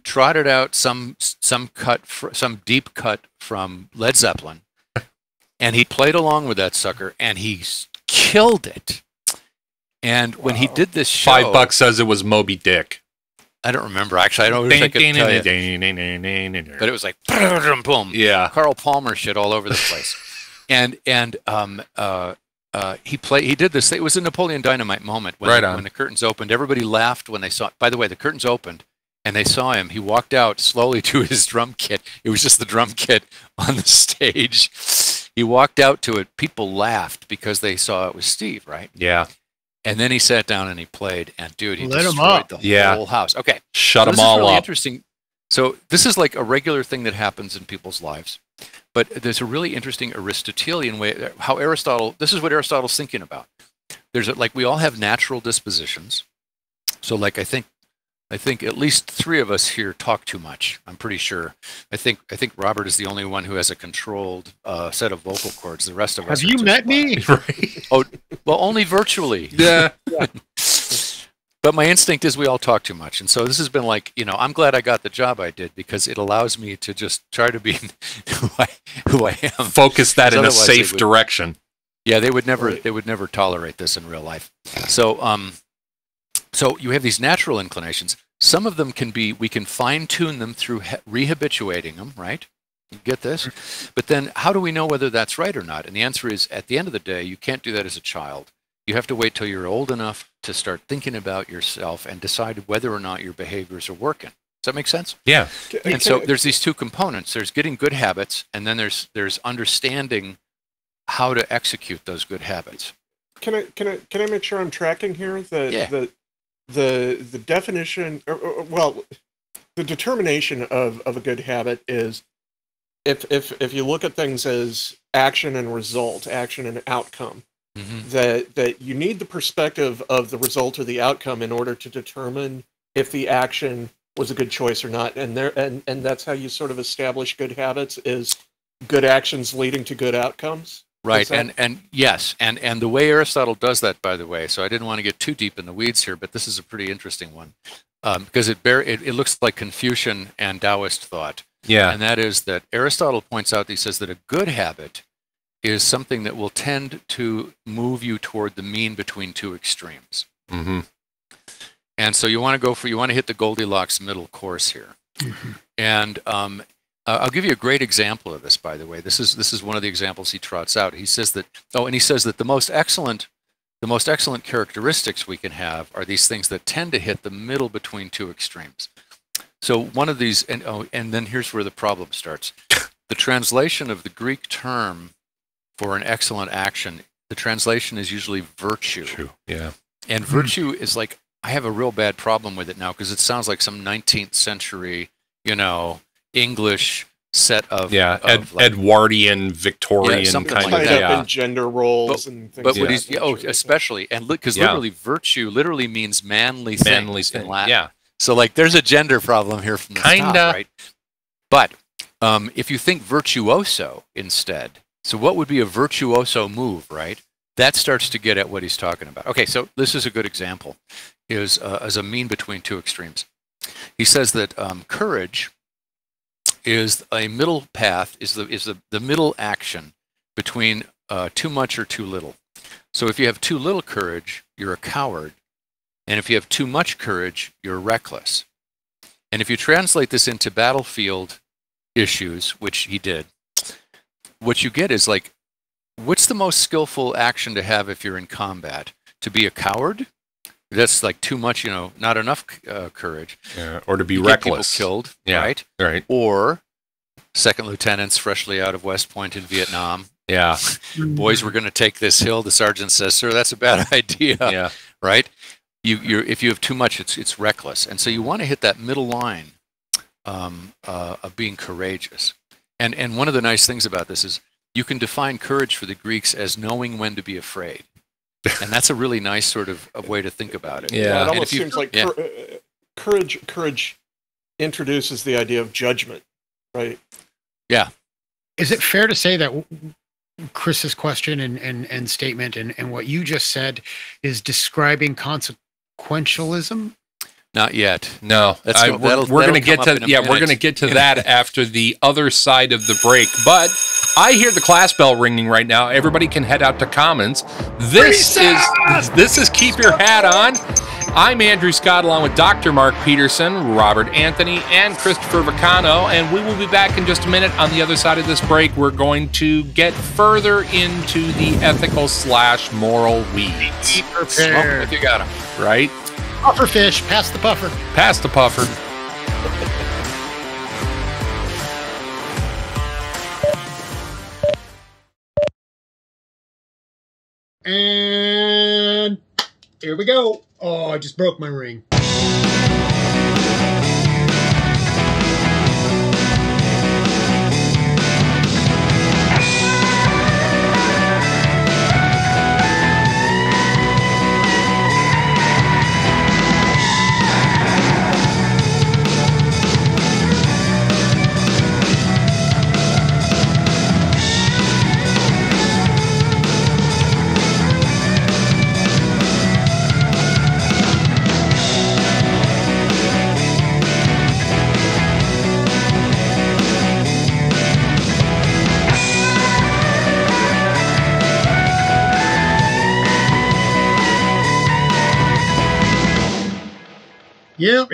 trotted out some deep cut from Led Zeppelin, and he played along with that sucker, and he killed it. And when he did this show, $5 says it was Moby Dick. I don't remember actually. I don't wish I could tell you. But it was like boom, yeah, Carl Palmer shit all over the place. And he did this. It was a Napoleon Dynamite moment when the curtains opened. Everybody laughed when they saw. By the way, the curtains opened and they saw him. He walked out slowly to his drum kit. It was just the drum kit on the stage. He walked out to it. People laughed because they saw it was Steve, right? Yeah. And then he sat down and he played. And dude, he destroyed the whole house. Okay, shut them all up. Interesting. So this is like a regular thing that happens in people's lives. But there's a really interesting Aristotelian way, how this is what Aristotle's thinking about. Like we all have natural dispositions. So like I think at least 3 of us here talk too much. I'm pretty sure. I think Robert is the only one who has a controlled set of vocal cords. The rest of us have you met me? Right. Oh, well, only virtually. Yeah. But my instinct is we all talk too much. And so this has been like, you know, I'm glad I got the job I did because it allows me to just try to be who I am. Focus that in a safe direction. Yeah, they would never tolerate this in real life. So so you have these natural inclinations. Some of them we can fine tune them through rehabituating them, right? You get this? But then how do we know whether that's right or not? And the answer is at the end of the day, you can't do that as a child. You have to wait till you're old enough to start thinking about yourself and decide whether or not your behaviors are working. Does that make sense? Yeah. And so there's these 2 components. There's getting good habits, and then there's understanding how to execute those good habits. Can I make sure I'm tracking here? The definition, the determination of a good habit is if you look at things as action and result, action and outcome. Mm-hmm. That you need the perspective of the result or the outcome in order to determine if the action was a good choice or not, and that's how you sort of establish good habits is good actions leading to good outcomes. Right, and yes, and the way Aristotle does that, by the way. So I didn't want to get too deep in the weeds here, but this is a pretty interesting one because it looks like Confucian and Taoist thought. Yeah, and that is that Aristotle points out. He says that a good habit is something that will tend to move you toward the mean between 2 extremes. Mm-hmm. And so you want to hit the Goldilocks middle course here. Mm-hmm. And I'll give you a great example of this, by the way. This is one of the examples he trots out. He says that the most excellent characteristics we can have are these things that tend to hit the middle between 2 extremes. So one of these, and then here's where the problem starts. The translation of the Greek term for an excellent action, the translation is usually virtue. True. Yeah. And virtue is like, I have a real bad problem with it now because it sounds like some 19th century, English set of like, Edwardian, Victorian kind of tied up in gender roles and things. But what he's especially, and because literally virtue literally means manly thing in Latin. Yeah. So like, there's a gender problem here from the top, right? But if you think virtuoso instead, so what would be a virtuoso move, right? That starts to get at what he's talking about. Okay, so this is a good example. Is as a mean between two extremes. He says that courage is a middle path, is the middle action between too much or too little. So if you have too little courage, you're a coward. And if you have too much courage, you're reckless. And if you translate this into battlefield issues, which he did, what you get is like, what's the most skillful action to have if you're in combat? To be a coward? That's like too much, not enough courage. Yeah, or to be reckless. Get people killed, yeah, right? Right. Or second lieutenants freshly out of West Point in Vietnam. Yeah. Boys, we're going to take this hill. The sergeant says, sir, that's a bad idea. Yeah. Right? If you have too much, it's reckless. And so you want to hit that middle line of being courageous. And one of the nice things about this is you can define courage for the Greeks as knowing when to be afraid. And that's a really nice sort of way to think about it. Yeah, it almost seems like courage introduces the idea of judgment, right? Yeah. Is it fair to say that Chris's question and statement and what you just said is describing consequentialism? Not yet. No, we're going to get to we're going to get to that after the other side of the break. But I hear the class bell ringing right now. Everybody can head out to Commons. This is Keep Your Hat On. I'm Andrew Scott, along with Dr. Mark Peterson, Robert Anthony, and Christopher Vicano, and we will be back in just a minute. On the other side of this break, we're going to get further into the ethical/moral weeds. Be prepared. If you got them. Right? Puffer fish, pass the puffer. Pass the puffer. And here we go. Oh, I just broke my ring. Yep.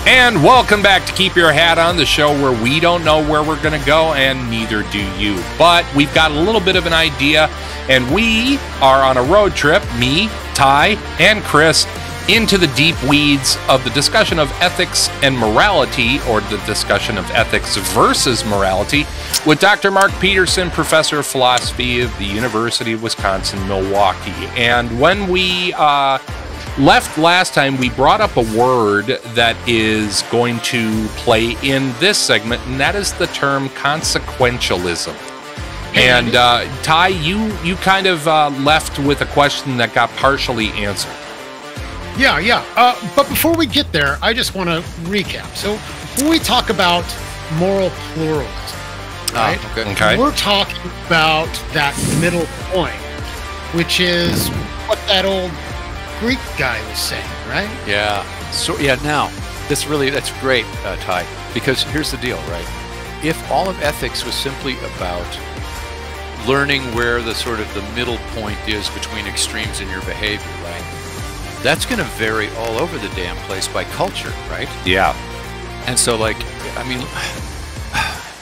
And welcome back to Keep Your Hat On, the show where we don't know where we're going to go, and neither do you. But we've got a little bit of an idea, and we are on a road trip, me, Ty, and Chris, into the deep weeds of the discussion of ethics and morality, or the discussion of ethics versus morality, with Dr. Mark Peterson, professor of philosophy of the University of Wisconsin-Milwaukee. And when we left last time, we brought up a word that is going to play in this segment, and that is the term consequentialism. And Ty, you kind of left with a question that got partially answered. Yeah. But before we get there, I just want to recap. So when we talk about moral pluralism, right? Okay. We're talking about that middle point, which is what that old Greek guy was saying, right? Yeah. So now that's great, Ty, because here's the deal, right? If all of ethics was simply about learning where the sort of the middle point is between extremes in your behavior, right? That's going to vary all over the damn place by culture, right? Yeah. And so, like, I mean,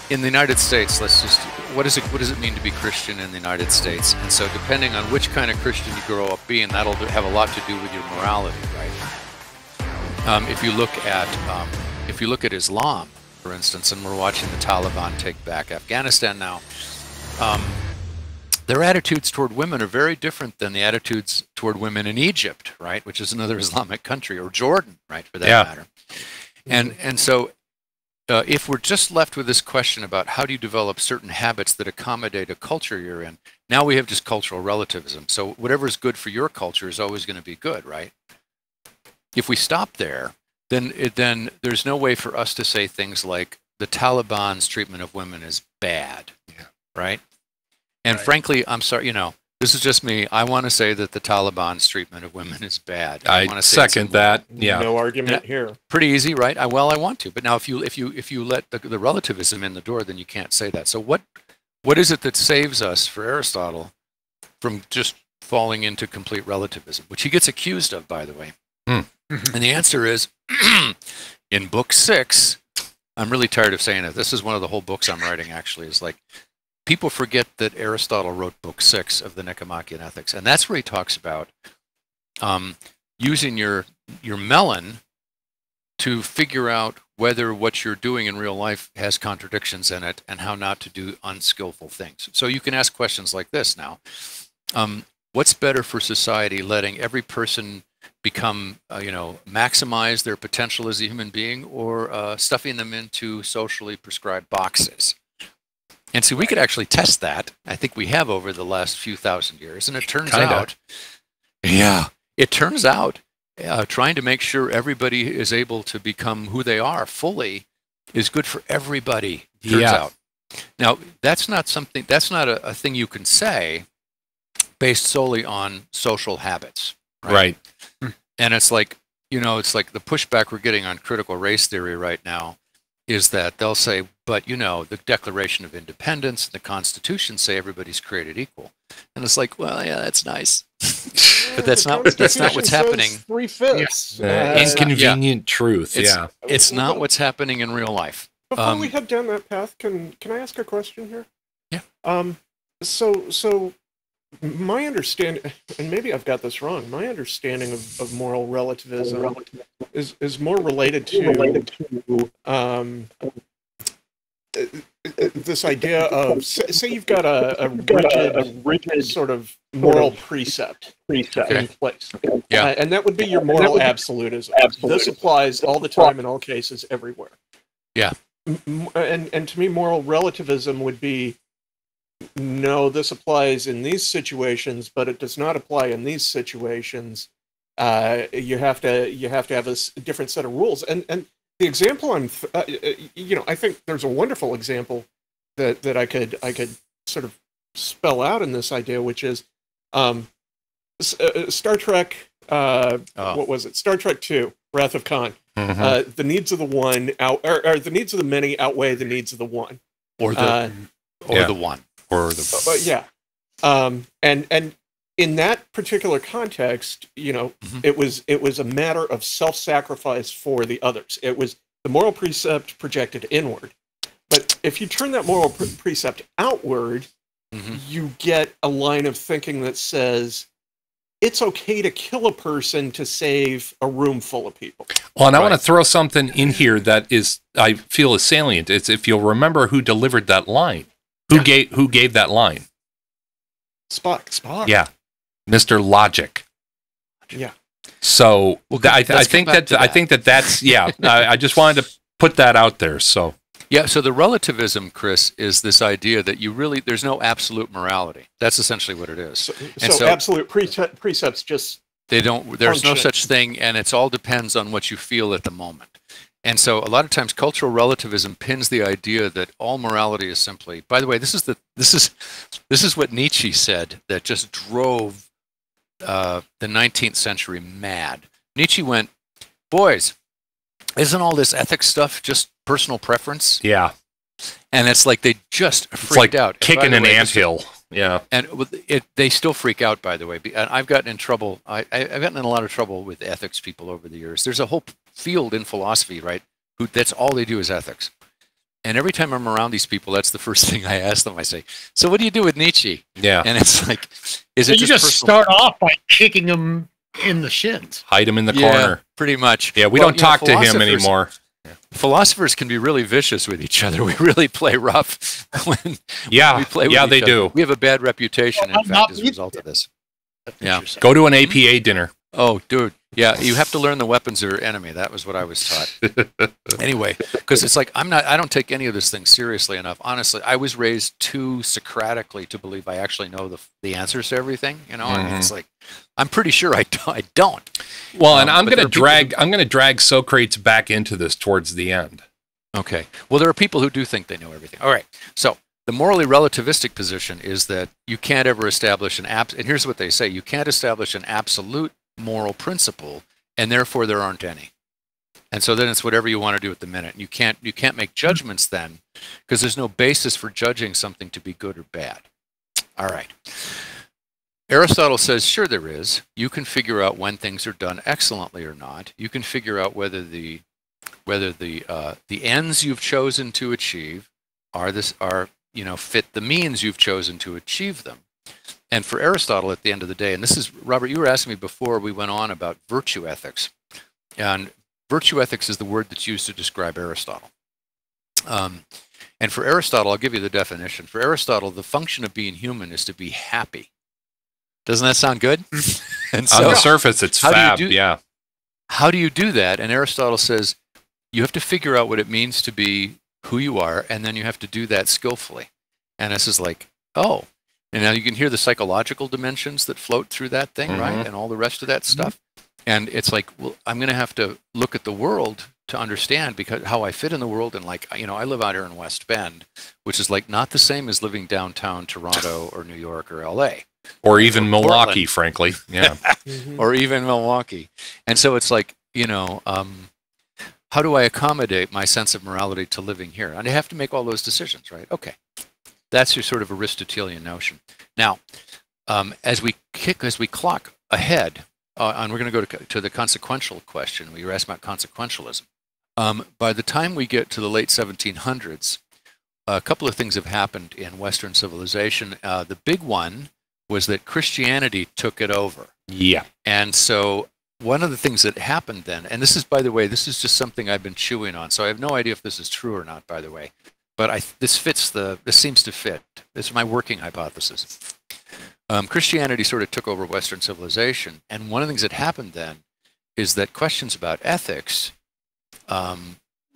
in the United States, what does it mean to be Christian in the United States? And so, depending on which kind of Christian you grow up being, that'll have a lot to do with your morality, right? If you look at Islam, for instance, and we're watching the Taliban take back Afghanistan now, their attitudes toward women are very different than the attitudes toward women in Egypt, right, which is another Islamic country, or Jordan, right, for that matter. And so if we're just left with this question about how do you develop certain habits that accommodate a culture you're in, now we have just cultural relativism. So whatever is good for your culture is always going to be good, right? If we stop there, then there's no way for us to say things like the Taliban's treatment of women is bad, right? And frankly, I'm sorry, this is just me. I want to say that the Taliban's treatment of women is bad. I want to second that. Yeah, no argument here. Pretty easy, right? I want to, but now if you let the relativism in the door, then you can't say that. So what is it that saves us, for Aristotle, from just falling into complete relativism, which he gets accused of, by the way? And the answer is, in book 6, I'm really tired of saying it. This is one of the whole books I'm writing, actually, is like, people forget that Aristotle wrote book 6 of the Nicomachean Ethics, and that's where he talks about using your melon to figure out whether what you're doing in real life has contradictions in it and how not to do unskillful things. So you can ask questions like this now. What's better for society, letting every person become, maximize their potential as a human being, or stuffing them into socially prescribed boxes? And so we could actually test that. I think we have over the last few thousand years. And it turns out, trying to make sure everybody is able to become who they are fully is good for everybody, turns out. Now, that's not a thing you can say based solely on social habits. Right. And it's like, it's like the pushback we're getting on critical race theory right now is that they'll say, but the Declaration of Independence and the Constitution say everybody's created equal. And it's like, well, yeah, that's nice. But that's not what's happening. 3/5. Inconvenient truth. It's not what's happening in real life. Before we head down that path, can I ask a question here? Yeah. So my understanding, and maybe I've got this wrong, my understanding of moral relativism is more related to this idea of, say you've got a rigid sort of moral precept in place. And that would be your moral absolutism. This applies all the time in all cases everywhere. Yeah. And to me, moral relativism would be, no, this applies in these situations, but it does not apply in these situations. You have to have a different set of rules. And the example I think there's a wonderful example that I could sort of spell out in this idea, which is Star Trek. What was it? Star Trek II: Wrath of Khan. The needs of the one or the needs of the many outweigh the needs of the one, or the one. And in that particular context, it was a matter of self-sacrifice for the others. It was the moral precept projected inward. But if you turn that moral precept outward, you get a line of thinking that says it's okay to kill a person to save a room full of people. Well, and I want to throw something in here that I feel is salient. It's, if you'll remember who delivered that line. Who gave that line? Spock. Yeah, Mr. Logic. Yeah. So I think that's I just wanted to put that out there. So so the relativism, Chris, is this idea that there's no absolute morality. That's essentially what it is. So absolute precepts just there's no such thing, and it all depends on what you feel at the moment. And so a lot of times cultural relativism pins the idea that all morality is simply, by the way, this is what Nietzsche said that just drove the 19th century mad. Nietzsche went, boys, isn't all this ethics stuff just personal preference? Yeah. And it's like they just freaked out. Kicking an anthill. Yeah. And they still freak out, by the way. And I've gotten in trouble. I've gotten in a lot of trouble with ethics people over the years. There's a whole field in philosophy, right, who that's all they do is ethics. And every time I'm around these people, that's the first thing I ask them. I say, so what do you do with Nietzsche? Yeah. And it's like, is So it you just just start off by kicking him in the shins. Hide him in the Yeah, corner. pretty much. Yeah, we Well, don't talk to him anymore. Philosophers can be really vicious with each other. We really play rough when Yeah, we play with yeah, each they other. do. We have a bad reputation, Well, in fact, not as a me. result of this. Yeah. Go to an APA dinner. Oh, dude. Yeah, you have to learn the weapons of your enemy. That was what I was taught. Anyway, because it's like I don't take any of this thing seriously enough. Honestly, I was raised too Socratically to believe I actually know the answers to everything. You know, I mean, it's like I'm pretty sure I don't. Well, and I'm but going to there are people drag Socrates back into this towards the end. Okay. Well, there are people who do think they know everything. All right. So the morally relativistic position is that you can't ever establish an and here's what they say: you can't establish an absolute moral principle, and therefore there aren't any. And so then it's whatever you want to do at the minute. You can't make judgments then, because there's no basis for judging something to be good or bad. All right. Aristotle says, sure there is. You can figure out when things are done excellently or not. You can figure out whether the ends you've chosen to achieve fit the means you've chosen to achieve them. And for Aristotle, at the end of the day, and this is, Robert, you were asking me before we went on about virtue ethics. And virtue ethics is the word that's used to describe Aristotle. And for Aristotle, I'll give you the definition. For Aristotle, the function of being human is to be happy. Doesn't that sound good? And so, on the surface, it's fab, yeah. How do you do that? And Aristotle says, you have to figure out what it means to be who you are, and then you have to do that skillfully. And this is like, oh. And now you can hear the psychological dimensions that float through that thing, right? And all the rest of that stuff. And it's like, well, I'm going to have to look at the world to understand because how I fit in the world. And like, you know, I live out here in West Bend, which is like not the same as living downtown Toronto or New York or LA. Or even Milwaukee, Portland. Frankly. Yeah. Or even Milwaukee. And so it's like, you know, how do I accommodate my sense of morality to living here? And I have to make all those decisions, right? Okay. That's your sort of Aristotelian notion. Now, as we clock ahead, and we're going to go to the consequential question. We were asked about consequentialism. By the time we get to the late 1700s, a couple of things have happened in Western civilization. The big one was that Christianity took it over. Yeah. And so one of the things that happened then, and this is, by the way, this is just something I've been chewing on, so I have no idea if this is true or not, by the way. But this seems to fit. It's my working hypothesis. Christianity sort of took over Western civilization, and one of the things that happened then is that questions about ethics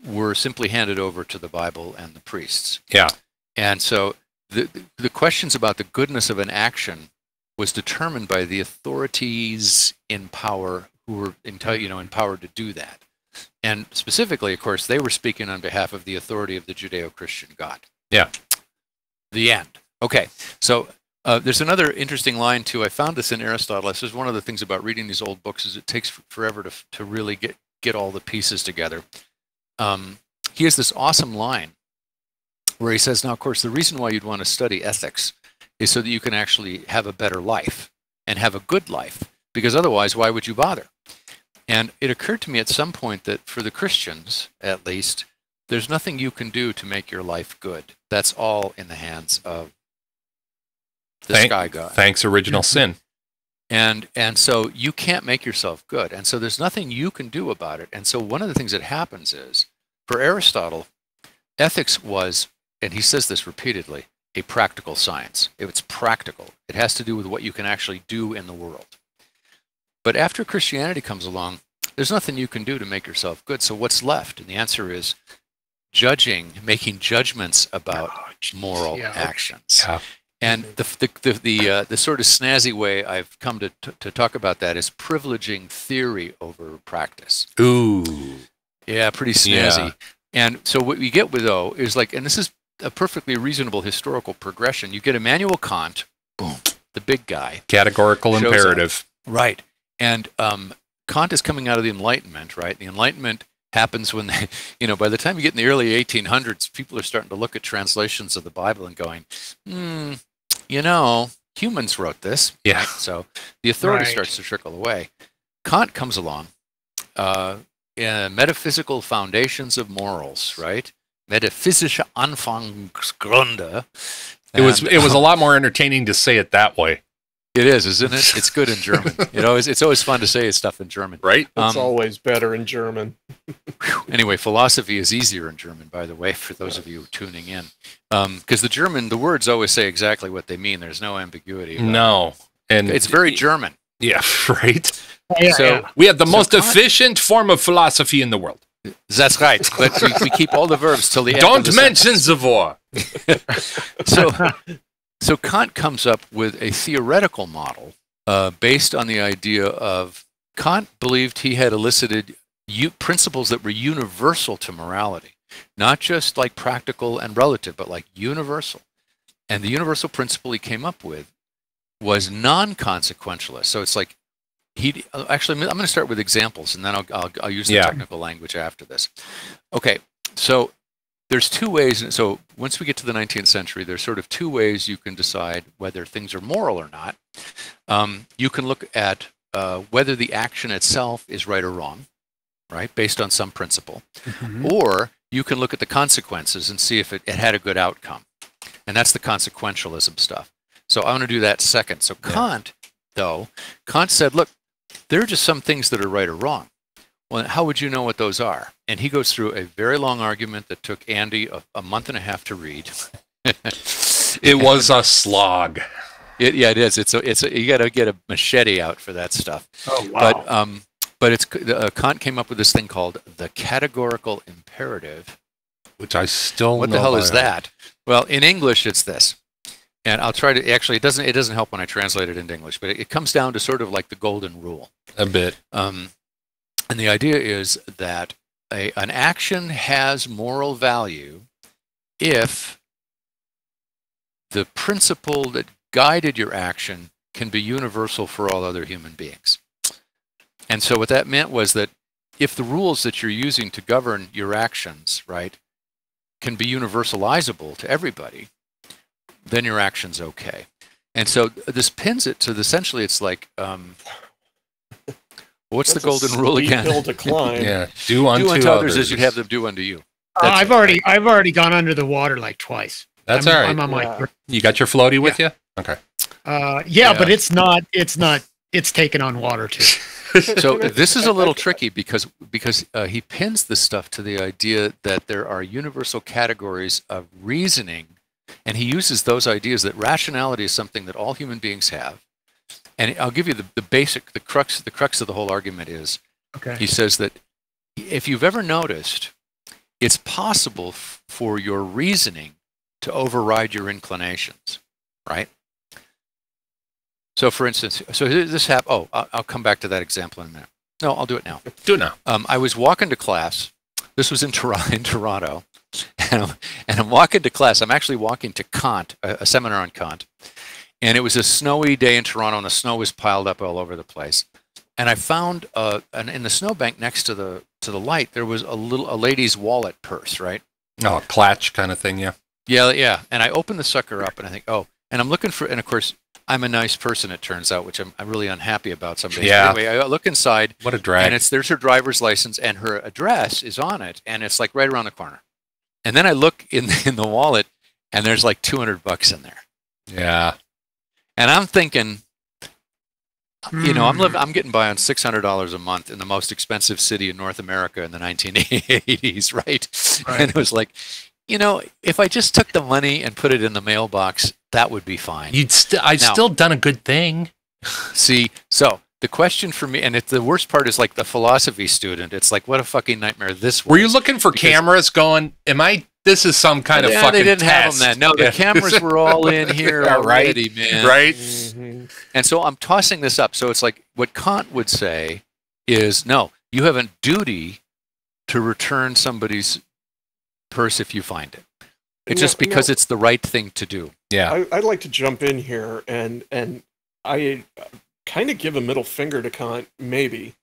were simply handed over to the Bible and the priests. Yeah. And so the questions about the goodness of an action was determined by the authorities in power who were empowered to do that. And specifically, of course, they were speaking on behalf of the authority of the Judeo-Christian God. Yeah. The end. Okay. So there's another interesting line, too. I found this in Aristotle. This is one of the things about reading these old books is it takes forever to really get all the pieces together. He has this awesome line where he says, now, of course, the reason why you'd want to study ethics is so that you can actually have a better life and have a good life, because otherwise, why would you bother? And it occurred to me at some point that for the Christians, at least, there's nothing you can do to make your life good. That's all in the hands of the sky god. Thanks, original sin. And so you can't make yourself good. And so there's nothing you can do about it. And so one of the things that happens is, for Aristotle, ethics was, and he says this repeatedly, a practical science. It's practical. It has to do with what you can actually do in the world. But after Christianity comes along, there's nothing you can do to make yourself good. So what's left? And the answer is making judgments about moral actions. Yeah. And the sort of snazzy way I've come to talk about that is privileging theory over practice. Ooh. Yeah, pretty snazzy. Yeah. And so what we get with, though, is like, and this is a perfectly reasonable historical progression. You get Immanuel Kant, boom, the big guy. Categorical imperative. Up. Right. And Kant is coming out of the Enlightenment, right? The Enlightenment happens when by the time you get in the early 1800s, people are starting to look at translations of the Bible and going, humans wrote this. Yeah. Right? So the authority starts to trickle away. Kant comes along, metaphysical foundations of morals, right? Metaphysische Anfangsgründe. It was a lot more entertaining to say it that way. It is, isn't it? It's good in German. It's always fun to say stuff in German, right? It's always better in German. Anyway, philosophy is easier in German, by the way, for those of you tuning in, because the words always say exactly what they mean. There's no ambiguity. No, and it's very German. Yeah, right. So we have the most efficient form of philosophy in the world. That's right, but we keep all the verbs till the end. Don't mention the war. So Kant comes up with a theoretical model based on the idea of Kant believed he had elicited principles that were universal to morality, not just like practical and relative, but like universal. And the universal principle he came up with was non-consequentialist. So it's like actually, I'm going to start with examples, and then I'll use the technical language after this. Okay, so there's two ways. So once we get to the 19th century, there's sort of two ways you can decide whether things are moral or not. You can look at whether the action itself is right or wrong, right, based on some principle. Mm-hmm. Or you can look at the consequences and see if it had a good outcome. And that's the consequentialism stuff. So I want to do that second. So Kant said, look, there are just some things that are right or wrong. Well, how would you know what those are? And he goes through a very long argument that took Andy a month and a half to read. It was a slog. It is. You got to get a machete out for that stuff. Oh wow! But Kant came up with this thing called the Categorical Imperative, which I still what the hell is that? Well, in English, it's this. And I'll try to actually. It doesn't help when I translate it into English, but it comes down to sort of like the golden rule. A bit. And the idea is that an action has moral value if the principle that guided your action can be universal for all other human beings. And so what that meant was that if the rules that you're using to govern your actions, right, can be universalizable to everybody, then your action's okay. And so this pins it to essentially it's like, what's the golden rule again? Hill to climb. Yeah, do unto others as you'd have them do unto you. I've already gone under the water like twice. That's all right. I'm on my. You got your floaty with you? Okay. But it's taken on water too. So this is a little tricky because he pins this stuff to the idea that there are universal categories of reasoning, and he uses those ideas that rationality is something that all human beings have. And I'll give you the crux of the whole argument is, he says that if you've ever noticed, it's possible for your reasoning to override your inclinations, right? So for instance, this happened. Oh, I'll come back to that example in a minute. No, I'll do it now. Do it now. I was walking to class. This was in Toronto. And I'm walking to class. I'm actually walking to Kant, a seminar on Kant. And it was a snowy day in Toronto, and the snow was piled up all over the place. And I found, in the snowbank next to the light, there was a lady's wallet purse, right? Oh, a clutch kind of thing, yeah. Yeah. And I opened the sucker up, and I think, and I'm looking for, and of course, I'm a nice person, it turns out, which I'm really unhappy about some days. Yeah. But anyway, I look inside. What a drag. And there's her driver's license, and her address is on it, and it's like right around the corner. And then I look in the wallet, and there's like $200 in there. Yeah. And I'm thinking, I'm getting by on $600 a month in the most expensive city in North America in the 1980s, right? And it was like, if I just took the money and put it in the mailbox, that would be fine. I've still done a good thing. See, so the question for me, and the worst part is like the philosophy student. It's like, what a fucking nightmare this was. Were you looking for cameras going, this is some kind of fucking they didn't test. have them then. No, the cameras were all in here already, man. Right? Mm-hmm. And so I'm tossing this up. So it's like what Kant would say is, no, you have a duty to return somebody's purse if you find it. It's just because it's the right thing to do. Yeah. I'd like to jump in here, and I kind of give a middle finger to Kant, maybe.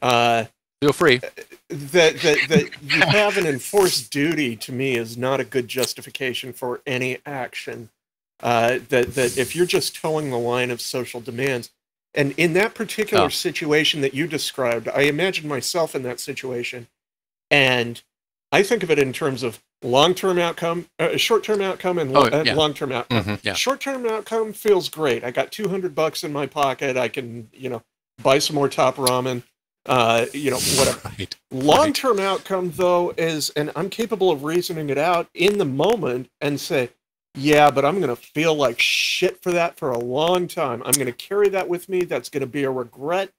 Feel free. That you have an enforced duty, to me, is not a good justification for any action. That if you're just towing the line of social demands, And in that particular situation that you described, I imagine myself in that situation, and I think of it in terms of long-term outcome, short-term outcome, and long-term outcome. Mm-hmm. Yeah. Short-term outcome feels great. I got $200 in my pocket. I can, buy some more top ramen. Whatever. Right. Long-term outcome, though, is, and I'm capable of reasoning it out in the moment and say, yeah, but I'm going to feel like shit for that for a long time. I'm going to carry that with me. That's going to be a regret.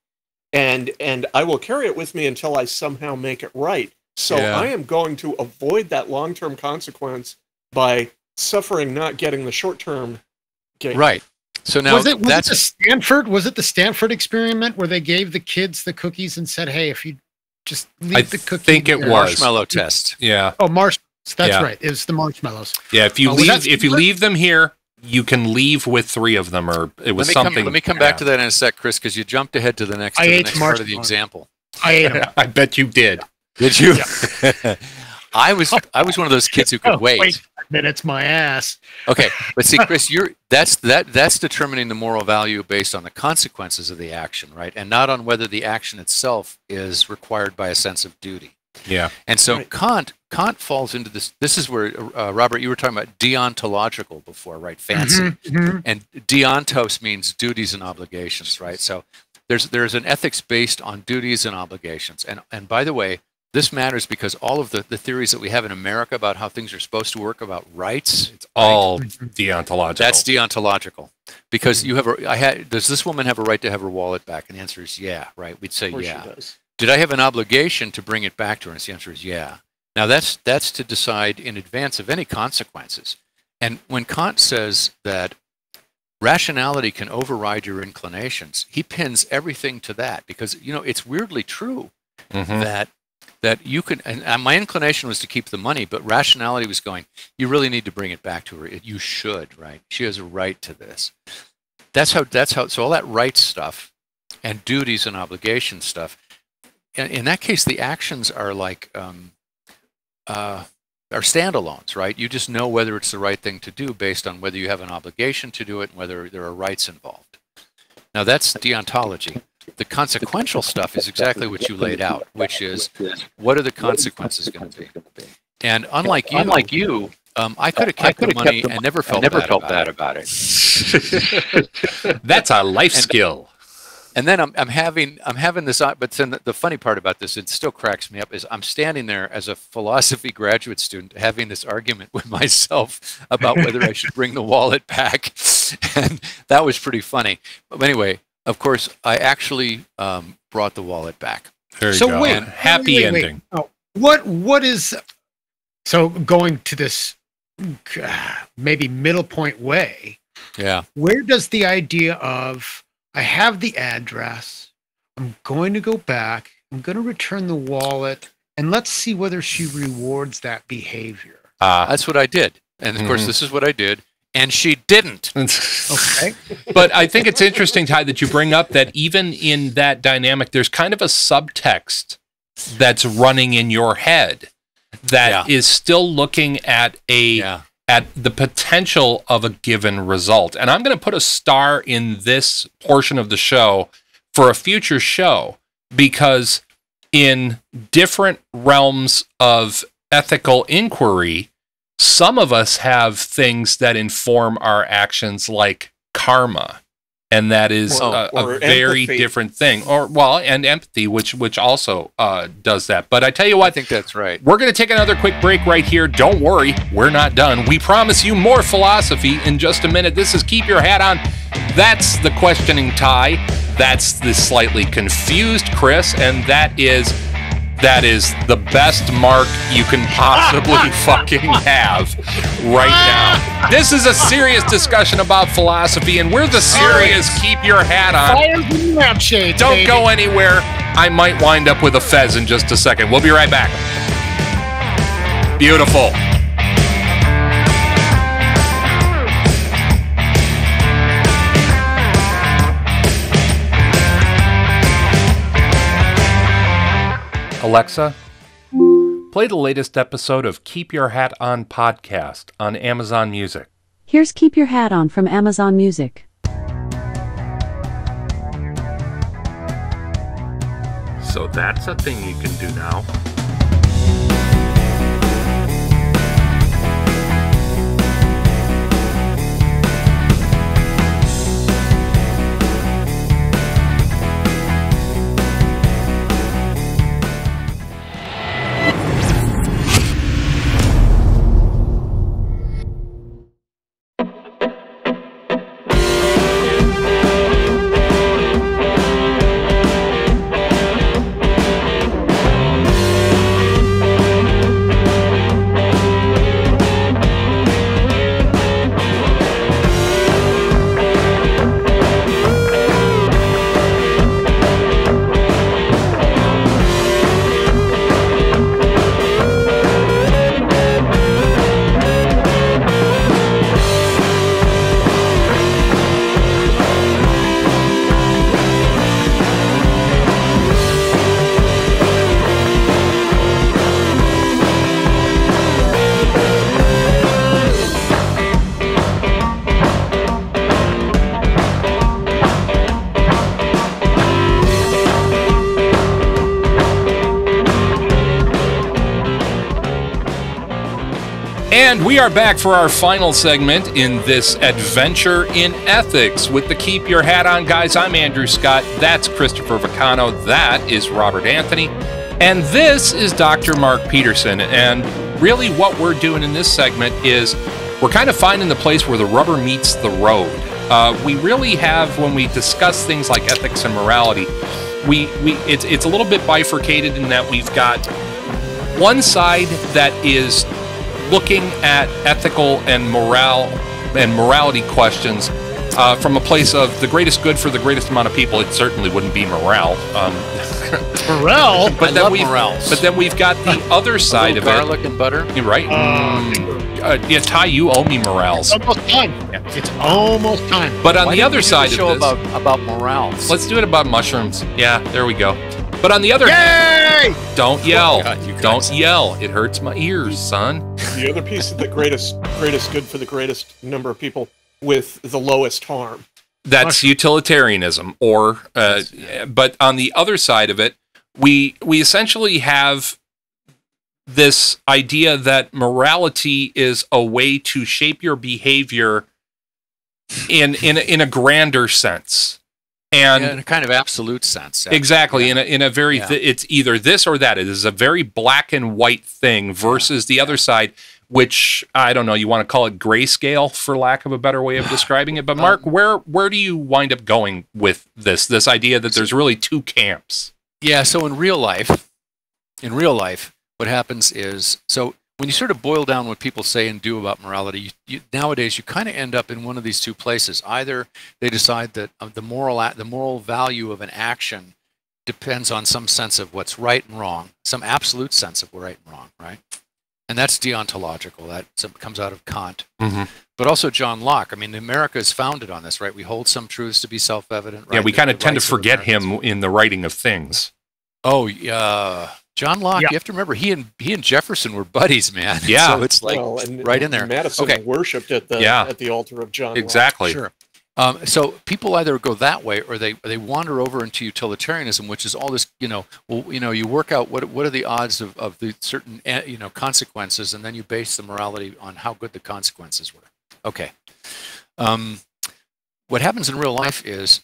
And I will carry it with me until I somehow make it right. So I am going to avoid that long-term consequence by suffering not getting the short-term gain. Right. So now was it the Stanford experiment where they gave the kids the cookies and said, "Hey, if you just leave the cookie," I think it was marshmallow test. Yeah. Oh, marshmallows. That's right. It was the marshmallows. Yeah. If you leave them here, you can leave with 3 of them, or it was something. Let me come back to that in a sec, Chris, because you jumped ahead to the next part of the example. I ate them. I bet you did. Did you? Yeah. I was one of those kids who could wait. 5 minutes, my ass. Okay, but see, Chris, that's determining the moral value based on the consequences of the action, right? And not on whether the action itself is required by a sense of duty. Yeah. And so Kant falls into this. This is where Robert, you were talking about deontological before, right? Fancy. Mm-hmm. And deontos means duties and obligations, right? So there's an ethics based on duties and obligations. And by the way, this matters because all of the theories that we have in America about how things are supposed to work, about rights, it's all deontological. That's deontological. Because does this woman have a right to have her wallet back? And the answer is yeah, right? We'd say yeah. She does. Did I have an obligation to bring it back to her? And the answer is yeah. Now that's to decide in advance of any consequences. And when Kant says that rationality can override your inclinations, he pins everything to that because it's weirdly true that you can, and my inclination was to keep the money, but rationality was going, you really need to bring it back to her. You should, right? She has a right to this. That's how, so all that rights stuff and duties and obligation stuff, in that case, the actions are like, are standalones, right? You just know whether it's the right thing to do based on whether you have an obligation to do it and whether there are rights involved. Now that's deontology. The consequential stuff is exactly what you laid out, which is what are the consequences going to be? And unlike you, I could have kept the money and never felt bad about it. That's a life skill. And then I'm having this, but then the funny part about this, it still cracks me up, is I'm standing there as a philosophy graduate student having this argument with myself about whether I should bring the wallet back, and that was pretty funny. But anyway, of course, I actually brought the wallet back. There you go. Wait, happy ending. Oh, what is so going to this maybe middle point way? Yeah. Where does the idea of I have the address, I'm going to go back, I'm going to return the wallet, and let's see whether she rewards that behavior? That's what I did, and of course, this is what I did. And she didn't. Okay. But I think it's interesting, Ty, that you bring up that even in that dynamic, there's kind of a subtext that's running in your head that is still looking at at the potential of a given result. And I'm going to put a star in this portion of the show for a future show, because in different realms of ethical inquiry, some of us have things that inform our actions, like karma, and that is a very different thing. And empathy, which also does that. But I tell you what, I think that's right. We're going to take another quick break right here. Don't worry, we're not done. We promise you more philosophy in just a minute. This is Keep Your Hat On. That's the questioning Ty. That's the slightly confused Chris, and that is the best mark you can possibly fucking have right now. This is a serious discussion about philosophy, and we're the serious Keep Your Hat On. Fires and lampshades, Don't go anywhere. I might wind up with a fez in just a second. We'll be right back. Beautiful. Alexa, play the latest episode of Keep Your Hat On podcast on Amazon Music. Here's Keep Your Hat On from Amazon Music. So that's a thing you can do now. And we are back for our final segment in this adventure in ethics with the Keep Your Hat On guys. I'm Andrew Scott. That's Christopher Vicano. That is Robert Anthony. And this is Dr. Mark Peterson. And really what we're doing in this segment is we're kind of finding the place where the rubber meets the road. We really have, when we discuss things like ethics and morality, it's a little bit bifurcated in that we've got one side that is looking at ethical and morality questions from a place of the greatest good for the greatest amount of people. It certainly wouldn't be morale. Morale? But then we've got the other side of it. Garlic and butter? You're right. Yeah, Ty, you owe me morals. It's almost time. Yeah. It's almost time. But on the other side of this... about morals? Let's do it about mushrooms. Yeah, there we go. But on the other Yay! Don't yell. Don't yell. It hurts my ears, son. The other piece of the greatest good for the greatest number of people with the lowest harm. That's utilitarianism. But on the other side of it, we essentially have this idea that morality is a way to shape your behavior in a grander sense. And in a kind of absolute sense. Exactly. Yeah. In a very, it's either this or that. It is a very black and white thing versus the other side, which, I don't know, you want to call it grayscale, for lack of a better way of describing it. But Mark, where do you wind up going with this idea that there's really two camps? Yeah, so in real life, what happens is, so when you sort of boil down what people say and do about morality, nowadays you kind of end up in one of these two places. Either they decide that the moral value of an action depends on some sense of what's right and wrong, some absolute sense of right and wrong, right? And that's deontological. That comes out of Kant. Mm-hmm. But also John Locke. I mean, America is founded on this, right? We hold some truths to be self-evident. Right? Yeah, we kind of tend to forget him in the writing of things. Oh, yeah. John Locke, you have to remember, he and Jefferson were buddies, man. Yeah. So it's like right in there. Madison worshipped at the altar of John exactly. Locke. Sure. So people either go that way or they wander over into utilitarianism, which is all this, you work out what are the odds of the certain, consequences, and then you base the morality on how good the consequences were. Okay. What happens in real life is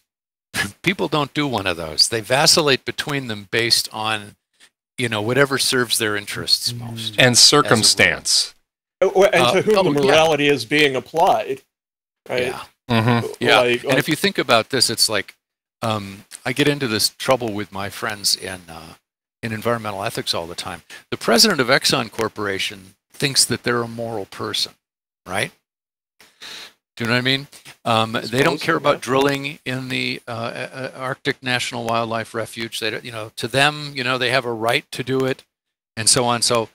people don't do one of those. They vacillate between them based on whatever serves their interests most. And circumstance. And to whom the morality is being applied. Right? Yeah. Mm-hmm. Yeah. And if you think about this, it's like, I get into this trouble with my friends in environmental ethics all the time. The president of Exxon Corporation thinks that they're a moral person, right? Do you know what I mean? They don't care about drilling in the Arctic National Wildlife Refuge. They, to them, they have a right to do it, and so on. So,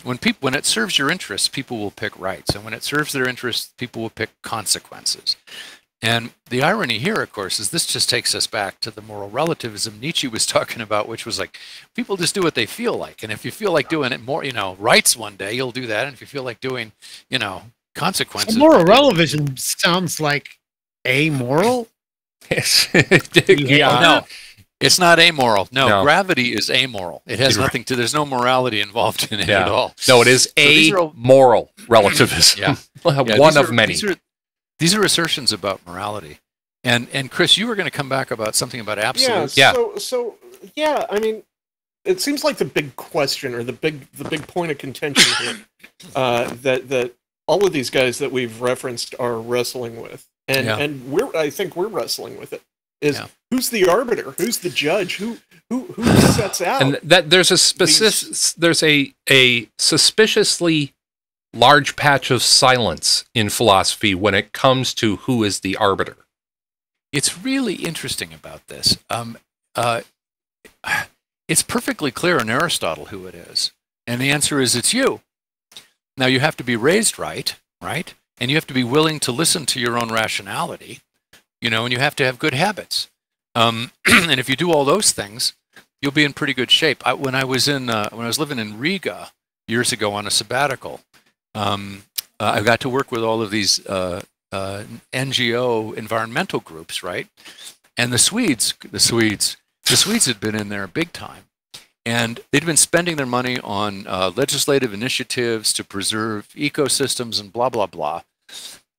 when it serves your interests, people will pick rights, and when it serves their interests, people will pick consequences. And the irony here, of course, is this just takes us back to the moral relativism Nietzsche was talking about, which was like, people just do what they feel like, and if you feel like doing it more, rights one day, you'll do that, and if you feel like doing, consequences. Moral relativism sounds like amoral. Yeah. No. It's not amoral. No, No. gravity is amoral. It has nothing to. There's no morality involved in it at all. No, it is amoral relativism. Yeah. One of many. These are assertions about morality. And Chris, you were going to come back about something about absolute. Yeah. So yeah. I mean, it seems like the big question or the big point of contention here that all of these guys that we've referenced are wrestling with, and I think we're wrestling with it. Is who's the arbiter? Who's the judge? Who sets out? And that there's a suspiciously large patch of silence in philosophy when it comes to who is the arbiter. It's really interesting about this. It's perfectly clear in Aristotle who it is, and the answer is it's you. Now you have to be raised right, and you have to be willing to listen to your own rationality. And you have to have good habits. And if you do all those things, you'll be in pretty good shape. When I was living in Riga years ago on a sabbatical, I got to work with all of these NGO environmental groups, right? And the Swedes had been in there big time, and they'd been spending their money on legislative initiatives to preserve ecosystems and blah blah blah.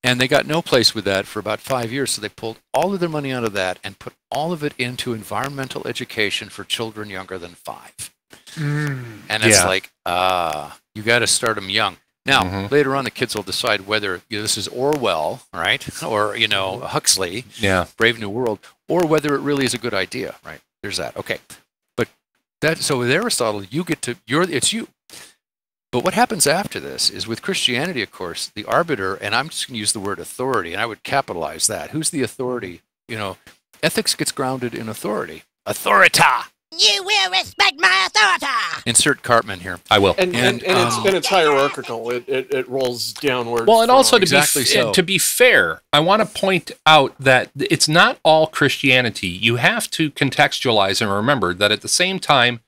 And they got no place with that for about 5 years, so they pulled all of their money out of that and put all of it into environmental education for children younger than 5. And it's like, you got to start them young. Now, later on, the kids will decide whether this is Orwell, right, or Huxley, Brave New World, or whether it really is a good idea, right? There's that. Okay, but so with Aristotle, it's you. But what happens after this is with Christianity, of course, the arbiter, and I'm just going to use the word authority, and I would capitalize that. Who's the authority? Ethics gets grounded in authority. Authorita! You will respect my authority! Insert Cartman here. I will. And it's hierarchical. It rolls downward. Well, and also so. to be fair, I want to point out that it's not all Christianity. You have to contextualize and remember that at the same time,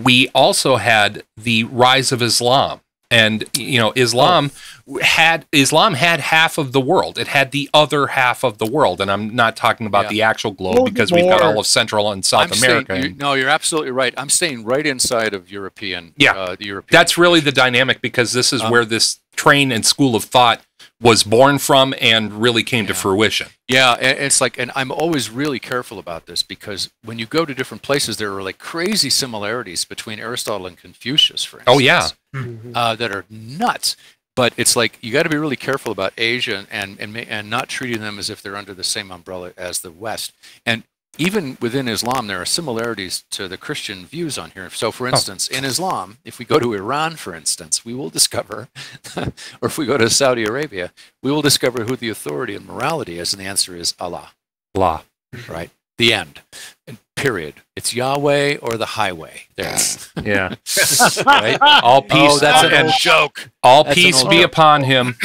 we also had the rise of Islam, and Islam had half of the world. It had the other half of the world, and I'm not talking about the actual globe because we've got all of Central and South America. You're absolutely right. I'm staying right inside of European. Yeah, the European. That's really the dynamic, because this is where this train and school of thought was born from and really came to fruition. Yeah, it's like, and I'm always really careful about this, because when you go to different places, there are like crazy similarities between Aristotle and Confucius, for instance. Oh yeah, that are nuts. But it's like you got to be really careful about Asia and not treating them as if they're under the same umbrella as the West. And even within Islam, there are similarities to the Christian views on here. So, for instance, in Islam, if we go to Iran, for instance, we will discover, or if we go to Saudi Arabia, we will discover who the authority and morality is, and the answer is Allah. Allah. Right? The end. And period. It's Yahweh or the highway. There. Yeah. Right? All peace. Oh, that's an old joke. All peace be upon him.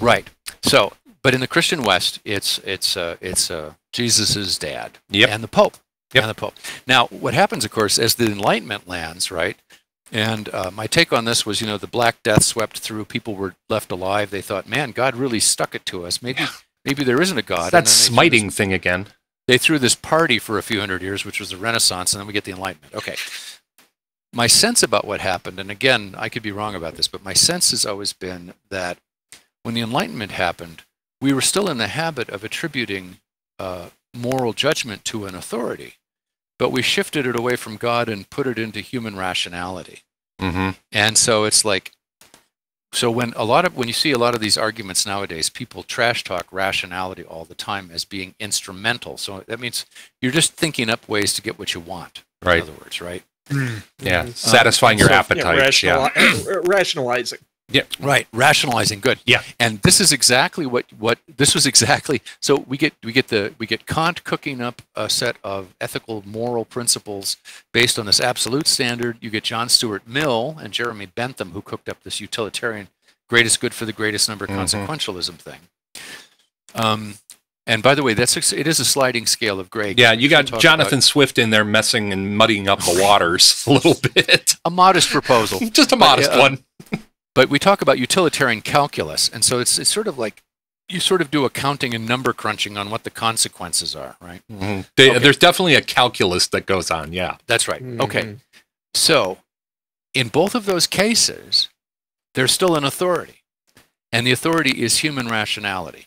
Right. So, but in the Christian West, it's Jesus's dad and the Pope. And the Pope. Now, what happens, of course, as the Enlightenment lands, right? And my take on this was, the Black Death swept through. People were left alive. They thought, man, God really stuck it to us. Maybe there isn't a God. That smiting thing again. They threw this party for a few hundred years, which was the Renaissance, and then we get the Enlightenment. Okay. My sense about what happened, and again, I could be wrong about this, but my sense has always been that when the Enlightenment happened, we were still in the habit of attributing moral judgment to an authority, but we shifted it away from God and put it into human rationality. And so it's like, so when you see a lot of these arguments nowadays, people trash talk rationality all the time as being instrumental. So that means you're just thinking up ways to get what you want. Right. In other words, right? Yeah. Satisfying your appetite. Rationalizing. Yeah. Right. Rationalizing. Good. Yeah. And this is exactly what this was exactly. So we get Kant cooking up a set of ethical moral principles based on this absolute standard. You get John Stuart Mill and Jeremy Bentham, who cooked up this utilitarian greatest good for the greatest number consequentialism thing. And by the way, it is a sliding scale of gray. Yeah, you got Jonathan Swift in there messing and muddying up the waters a little bit. A modest proposal. Just a modest one. But we talk about utilitarian calculus, and so it's sort of like you sort of do accounting and number crunching on what the consequences are, right? Mm-hmm. There's definitely a calculus that goes on, yeah. That's right. Okay. So, in both of those cases, there's still an authority. And the authority is human rationality.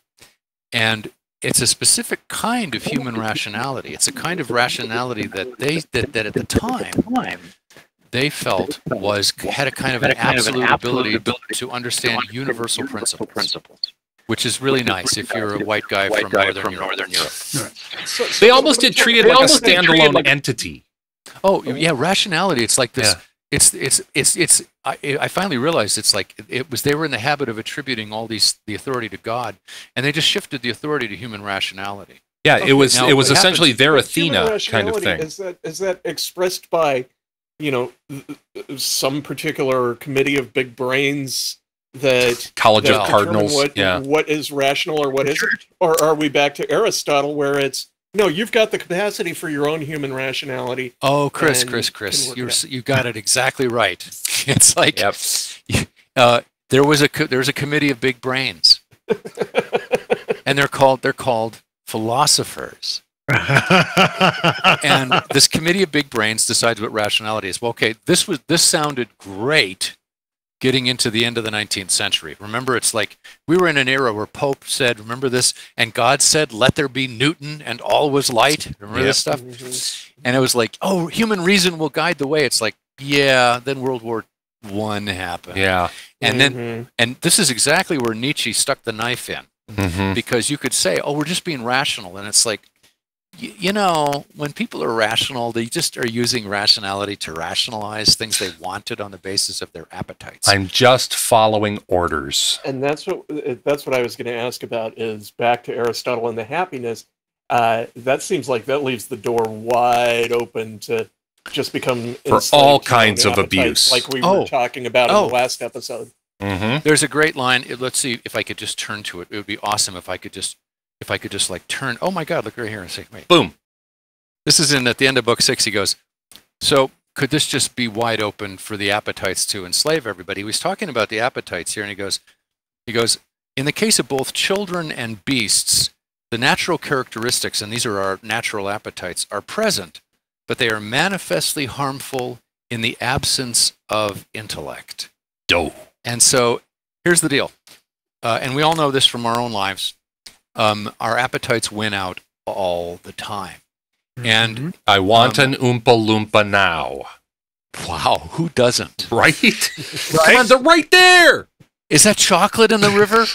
And it's a specific kind of human rationality. It's a kind of rationality that that at the time they felt had a kind of an absolute ability to understand universal principles, which is really nice if you're a white guy from Northern Europe. They almost did treat it like a standalone entity. Oh yeah, rationality. It's like this. Yeah. I finally realized it's like they were in the habit of attributing the authority to God, and they just shifted the authority to human rationality. Yeah, it was essentially their Athena kind of thing. Is that expressed by, some particular committee of big brains that College of Cardinals? What is rational or what isn't? Or are we back to Aristotle where it's no, you've got the capacity for your own human rationality. Oh, Chris, you got it exactly right. It's like there was a committee of big brains, and they're called philosophers. And this committee of big brains decides what rationality is. Well, okay, this sounded great getting into the end of the 19th century. Remember, it's like we were in an era where Pope said, remember this, and God said, let there be Newton, and all was light. Remember this stuff? Mm-hmm. And it was like, oh, human reason will guide the way. It's like, yeah, then World War I happened. Yeah. And then, and this is exactly where Nietzsche stuck the knife in. Mm-hmm. Because you could say, oh, we're just being rational. And it's like, when people are rational, they just are using rationality to rationalize things they wanted on the basis of their appetites. I'm just following orders. And that's what I was going to ask about, is back to Aristotle and the happiness. That seems like that leaves the door wide open to just become for all kinds of abuse, like we were talking about in the last episode. Mm-hmm. There's a great line. Let's see if I could just turn to it. It would be awesome if I could just like turn. Oh my God, look right here and say, wait. Boom. This is at the end of book 6. He goes, so could this just be wide open for the appetites to enslave everybody? He was talking about the appetites here, and he goes, in the case of both children and beasts, the natural characteristics, and these are our natural appetites, are present, but they are manifestly harmful in the absence of intellect. Doh. And so here's the deal. And we all know this from our own lives. Our appetites win out all the time. And I want an Oompa Loompa now. Wow, who doesn't? Right? Come on, they're right there. Is that chocolate in the river?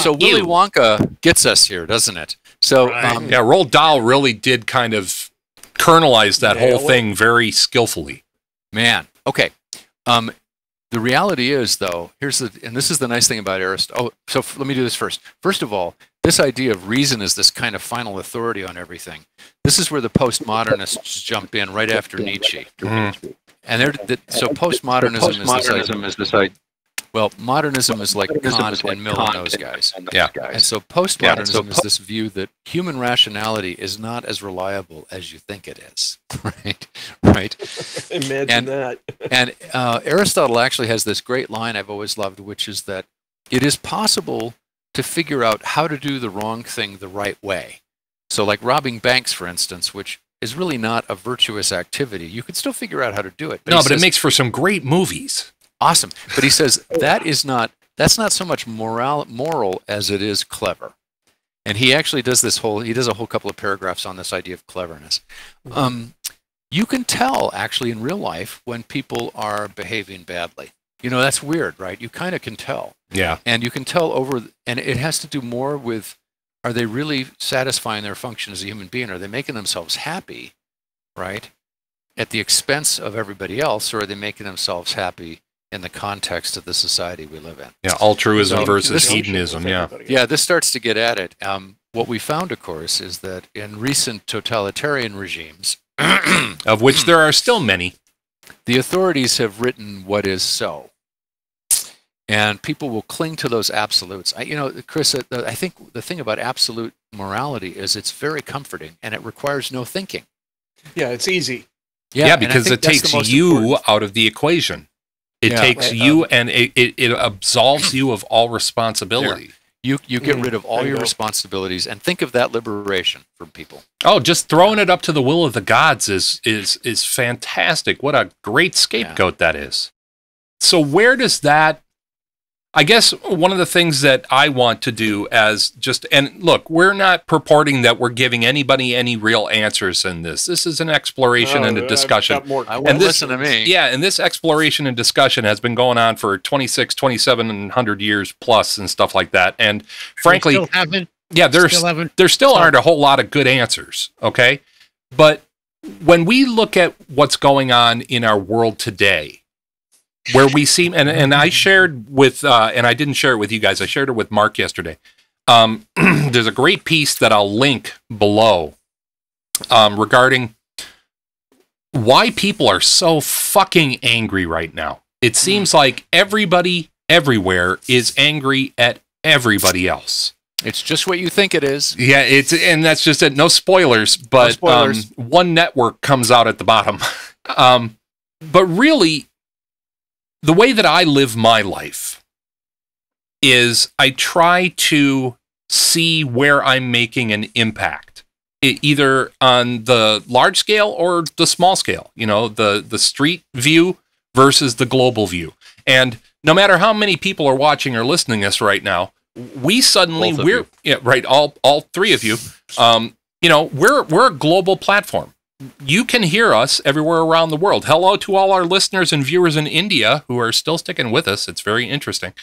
So Willy Wonka gets us here, doesn't it? So Roald Dahl really did kind of kernelize that whole thing very skillfully. Man, okay. The reality is, though, and this is the nice thing about Aristotle. Oh, so let me do this first. First of all, this idea of reason as this kind of final authority on everything. This is where the postmodernists jump in right after Nietzsche. Mm-hmm. And so postmodernism is this idea. Well, modernism is like Kant and Mill and those guys. Yeah. And so postmodernism is this view that human rationality is not as reliable as you think it is. Right? Imagine that. And Aristotle actually has this great line I've always loved, which is that it is possible to figure out how to do the wrong thing the right way. So like robbing banks, for instance, which is really not a virtuous activity. You could still figure out how to do it. But it makes for some great movies. Awesome. But he says that's not so much moral as it is clever. And he actually does a whole couple of paragraphs on this idea of cleverness. You can tell actually in real life when people are behaving badly. That's weird, right? You kind of can tell. Yeah. And you can tell and it has to do more with, are they really satisfying their function as a human being? Are they making themselves happy, right, at the expense of everybody else, or are they making themselves happy in the context of the society we live in? Yeah, altruism versus hedonism, Yeah, this starts to get at it. What we found, of course, is that in recent totalitarian regimes, of which there are still many, the authorities have written what is so. And people will cling to those absolutes. Chris, I think the thing about absolute morality is it's very comforting, and it requires no thinking. Yeah, it's easy. Yeah, because it takes you out of the equation. It takes you and it absolves you of all responsibility. You get rid of all your responsibilities and think of that liberation from people. Oh, just throwing it up to the will of the gods is fantastic. What a great scapegoat that is. So where does that, I guess one of the things that I want to do and look, we're not purporting that we're giving anybody any real answers in this. This is an exploration and a discussion. Listen to me. Yeah, and this exploration and discussion has been going on for 2,700 years plus and stuff like that. And frankly, there still aren't a whole lot of good answers, okay? But when we look at what's going on in our world today, where we seem, and I shared with, and I didn't share it with you guys, I shared it with Mark yesterday. There's a great piece that I'll link below regarding why people are so fucking angry right now. It seems like everybody everywhere is angry at everybody else. It's just what you think it is. Yeah, and that's just it. No spoilers, but one network comes out at the bottom. But really, the way that I live my life is I try to see where I'm making an impact, either on the large scale or the small scale, the street view versus the global view. And no matter how many people are watching or listening to us right now, we suddenly, all three of you, we're a global platform. You can hear us everywhere around the world. Hello to all our listeners and viewers in India who are still sticking with us. It's very interesting.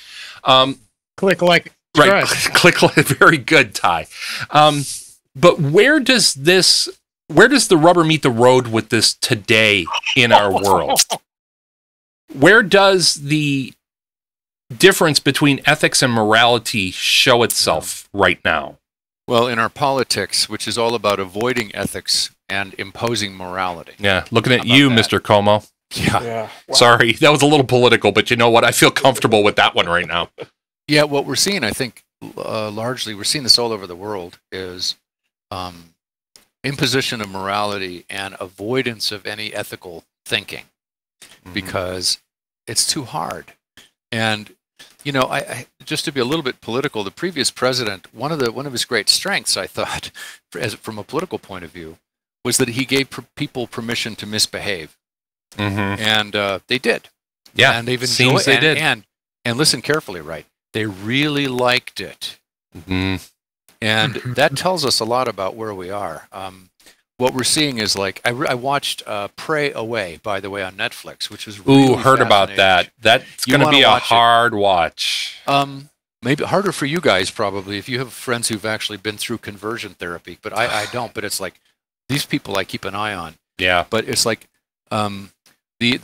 Click like. Right. Click like. Very good, Ty. But where does the rubber meet the road with this today in our world? Where does the difference between ethics and morality show itself right now? Well, in our politics, which is all about avoiding ethics and imposing morality. Yeah, looking at you, Mr. Como. Yeah. Wow. Sorry, that was a little political, but you know what? I feel comfortable with that one right now. Yeah, what we're seeing, I think, largely, we're seeing this all over the world, is imposition of morality and avoidance of any ethical thinking, because it's too hard. And I just to be a little bit political, the previous president, one of his great strengths, I thought, from a political point of view, was that he gave people permission to misbehave, and they did. Yeah, and they've seems they did. And listen carefully, right? They really liked it, and that tells us a lot about where we are. What we're seeing is I watched Pray Away, by the way, on Netflix, which was really heard about that. That's going to be a hard watch. Maybe harder for you guys probably if you have friends who've actually been through conversion therapy, but I don't. But it's like these people I keep an eye on. Yeah. But it's like the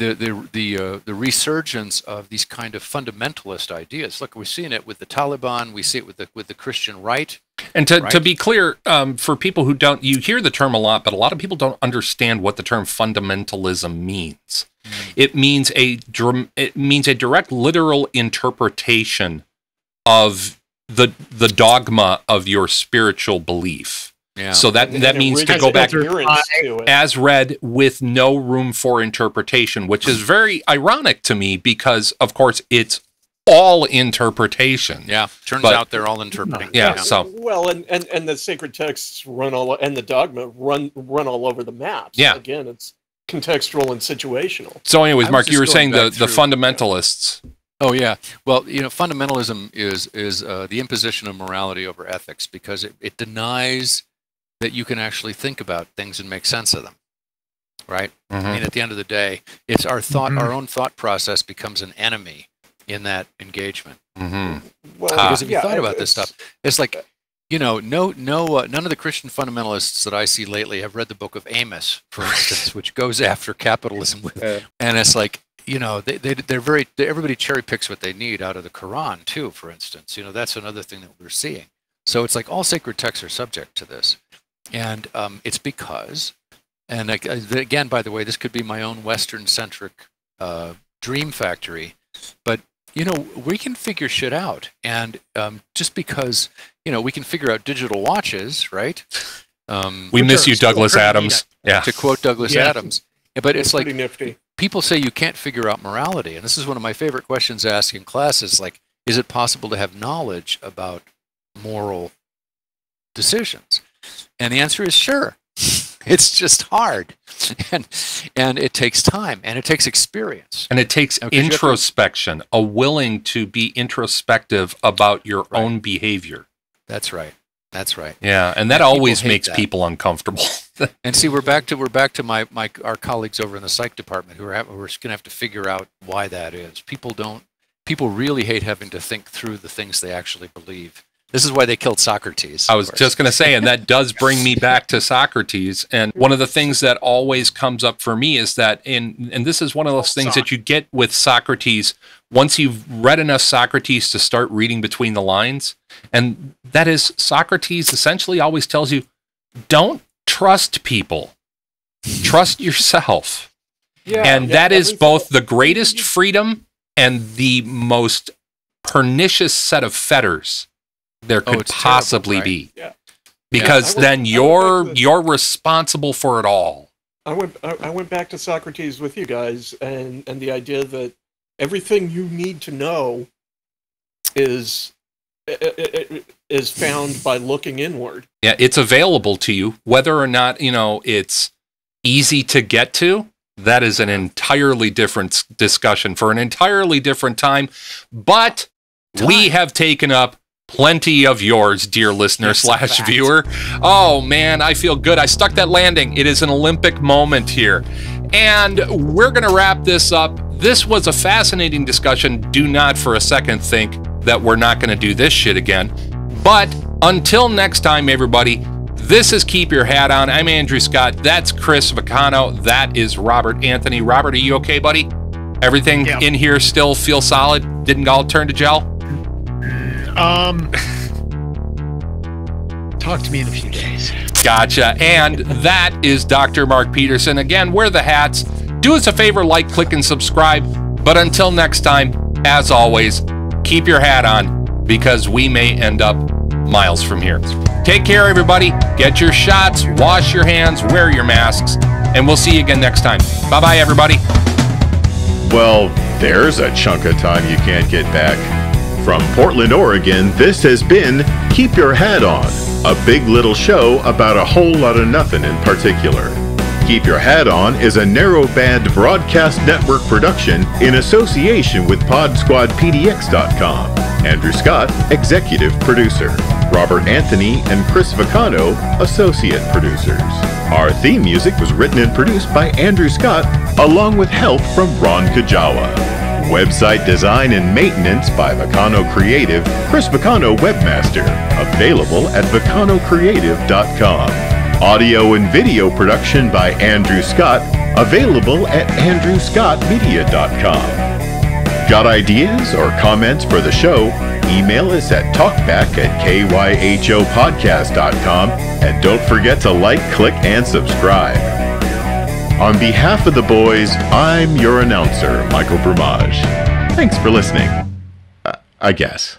resurgence of these kind of fundamentalist ideas. Look, we're seeing it with the Taliban. We see it with the Christian right. And to be clear, for people who don't, you hear the term a lot, but a lot of people don't understand what the term fundamentalism means. It means a direct literal interpretation of the dogma of your spiritual belief. Yeah. So that means to go back as read with no room for interpretation, which is very ironic to me because, of course, it's all interpretation. Yeah, turns out they're all interpreting. Yeah, so well, and the sacred texts and the dogma run all over the maps. Yeah, again, it's contextual and situational. So, anyways, Mark, you were saying the fundamentalists. Oh yeah, well, fundamentalism is the imposition of morality over ethics because it denies that you can actually think about things and make sense of them, right? I mean, at the end of the day, it's our thought, our own thought process becomes an enemy in that engagement. Well, because if you thought about this stuff, it's like, none of the Christian fundamentalists that I see lately have read the book of Amos, for instance, which goes after capitalism, and it's like, everybody cherry picks what they need out of the Quran too, for instance. That's another thing that we're seeing. So it's like all sacred texts are subject to this. And it's because, and again, by the way, this could be my own Western-centric dream factory, but, we can figure shit out. And just because, we can figure out digital watches, right? We miss you, Douglas Adams. Yeah. To quote Douglas Adams. But it's like, nifty. people say you can't figure out morality. And this is one of my favorite questions to ask in classes, like, is it possible to have knowledge about moral decisions? And the answer is sure. It's just hard. And it takes time, and it takes experience. And it takes introspection, a willing to be introspective about your own behavior. That's right. That's right. Yeah, and that always makes people uncomfortable. And see, we're back to our colleagues over in the psych department who are going to have to figure out why that is. People really hate having to think through the things they actually believe. This is why they killed Socrates. I was just going to say, and that does bring me back to Socrates. And one of the things that always comes up for me is that, and this is one of those things that you get with Socrates, once you've read enough Socrates to start reading between the lines, and that is Socrates essentially always tells you, don't trust people. Trust yourself. That is both the greatest freedom and the most pernicious set of fetters there could possibly be. Yeah. Because then you're responsible for it all. I went back to Socrates with you guys, and the idea that everything you need to know is found by looking inward. Yeah, it's available to you. Whether or not, it's easy to get to, that is an entirely different discussion for an entirely different time. But we have taken up plenty of yours, dear listener / viewer. Oh man, I feel good. I stuck that landing. It is an Olympic moment here. And we're going to wrap this up. This was a fascinating discussion. Do not for a second think that we're not going to do this shit again. But until next time, everybody, this is Keep Your Hat On. I'm Andrew Scott. That's Chris Vicano. That is Robert Anthony. Robert, are you okay, buddy? Everything in here still feels solid? Didn't all turn to gel? Talk to me in a few days. Gotcha. And that is Dr. Mark Peterson. Again, wear the hats. Do us a favor, like, click, and subscribe. But until next time, as always, keep your hat on, because we may end up miles from here. Take care, everybody. Get your shots, wash your hands, wear your masks, and we'll see you again next time. Bye-bye, everybody. Well, there's a chunk of time you can't get back. From Portland, Oregon, this has been Keep Your Hat On, a big little show about a whole lot of nothing in particular. Keep Your Hat On is a narrowband broadcast network production in association with PodSquadPDX.com. Andrew Scott, executive producer. Robert Anthony and Chris Vicano, associate producers. Our theme music was written and produced by Andrew Scott, along with help from Ron Kajawa. Website design and maintenance by Vicano Creative, Chris Vicano Webmaster, available at VicanoCreative.com. Audio and video production by Andrew Scott, available at AndrewScottMedia.com. Got ideas or comments for the show? Email us at talkback@kyhopodcast.com, and don't forget to like, click, and subscribe. On behalf of the boys, I'm your announcer, Michael Brumage. Thanks for listening. I guess.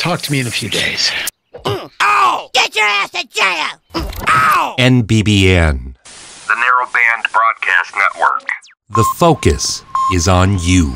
Talk to me in a few days. Ow! Get your ass to jail! Ow! NBBN. The Narrowband Broadcast Network. The focus is on you.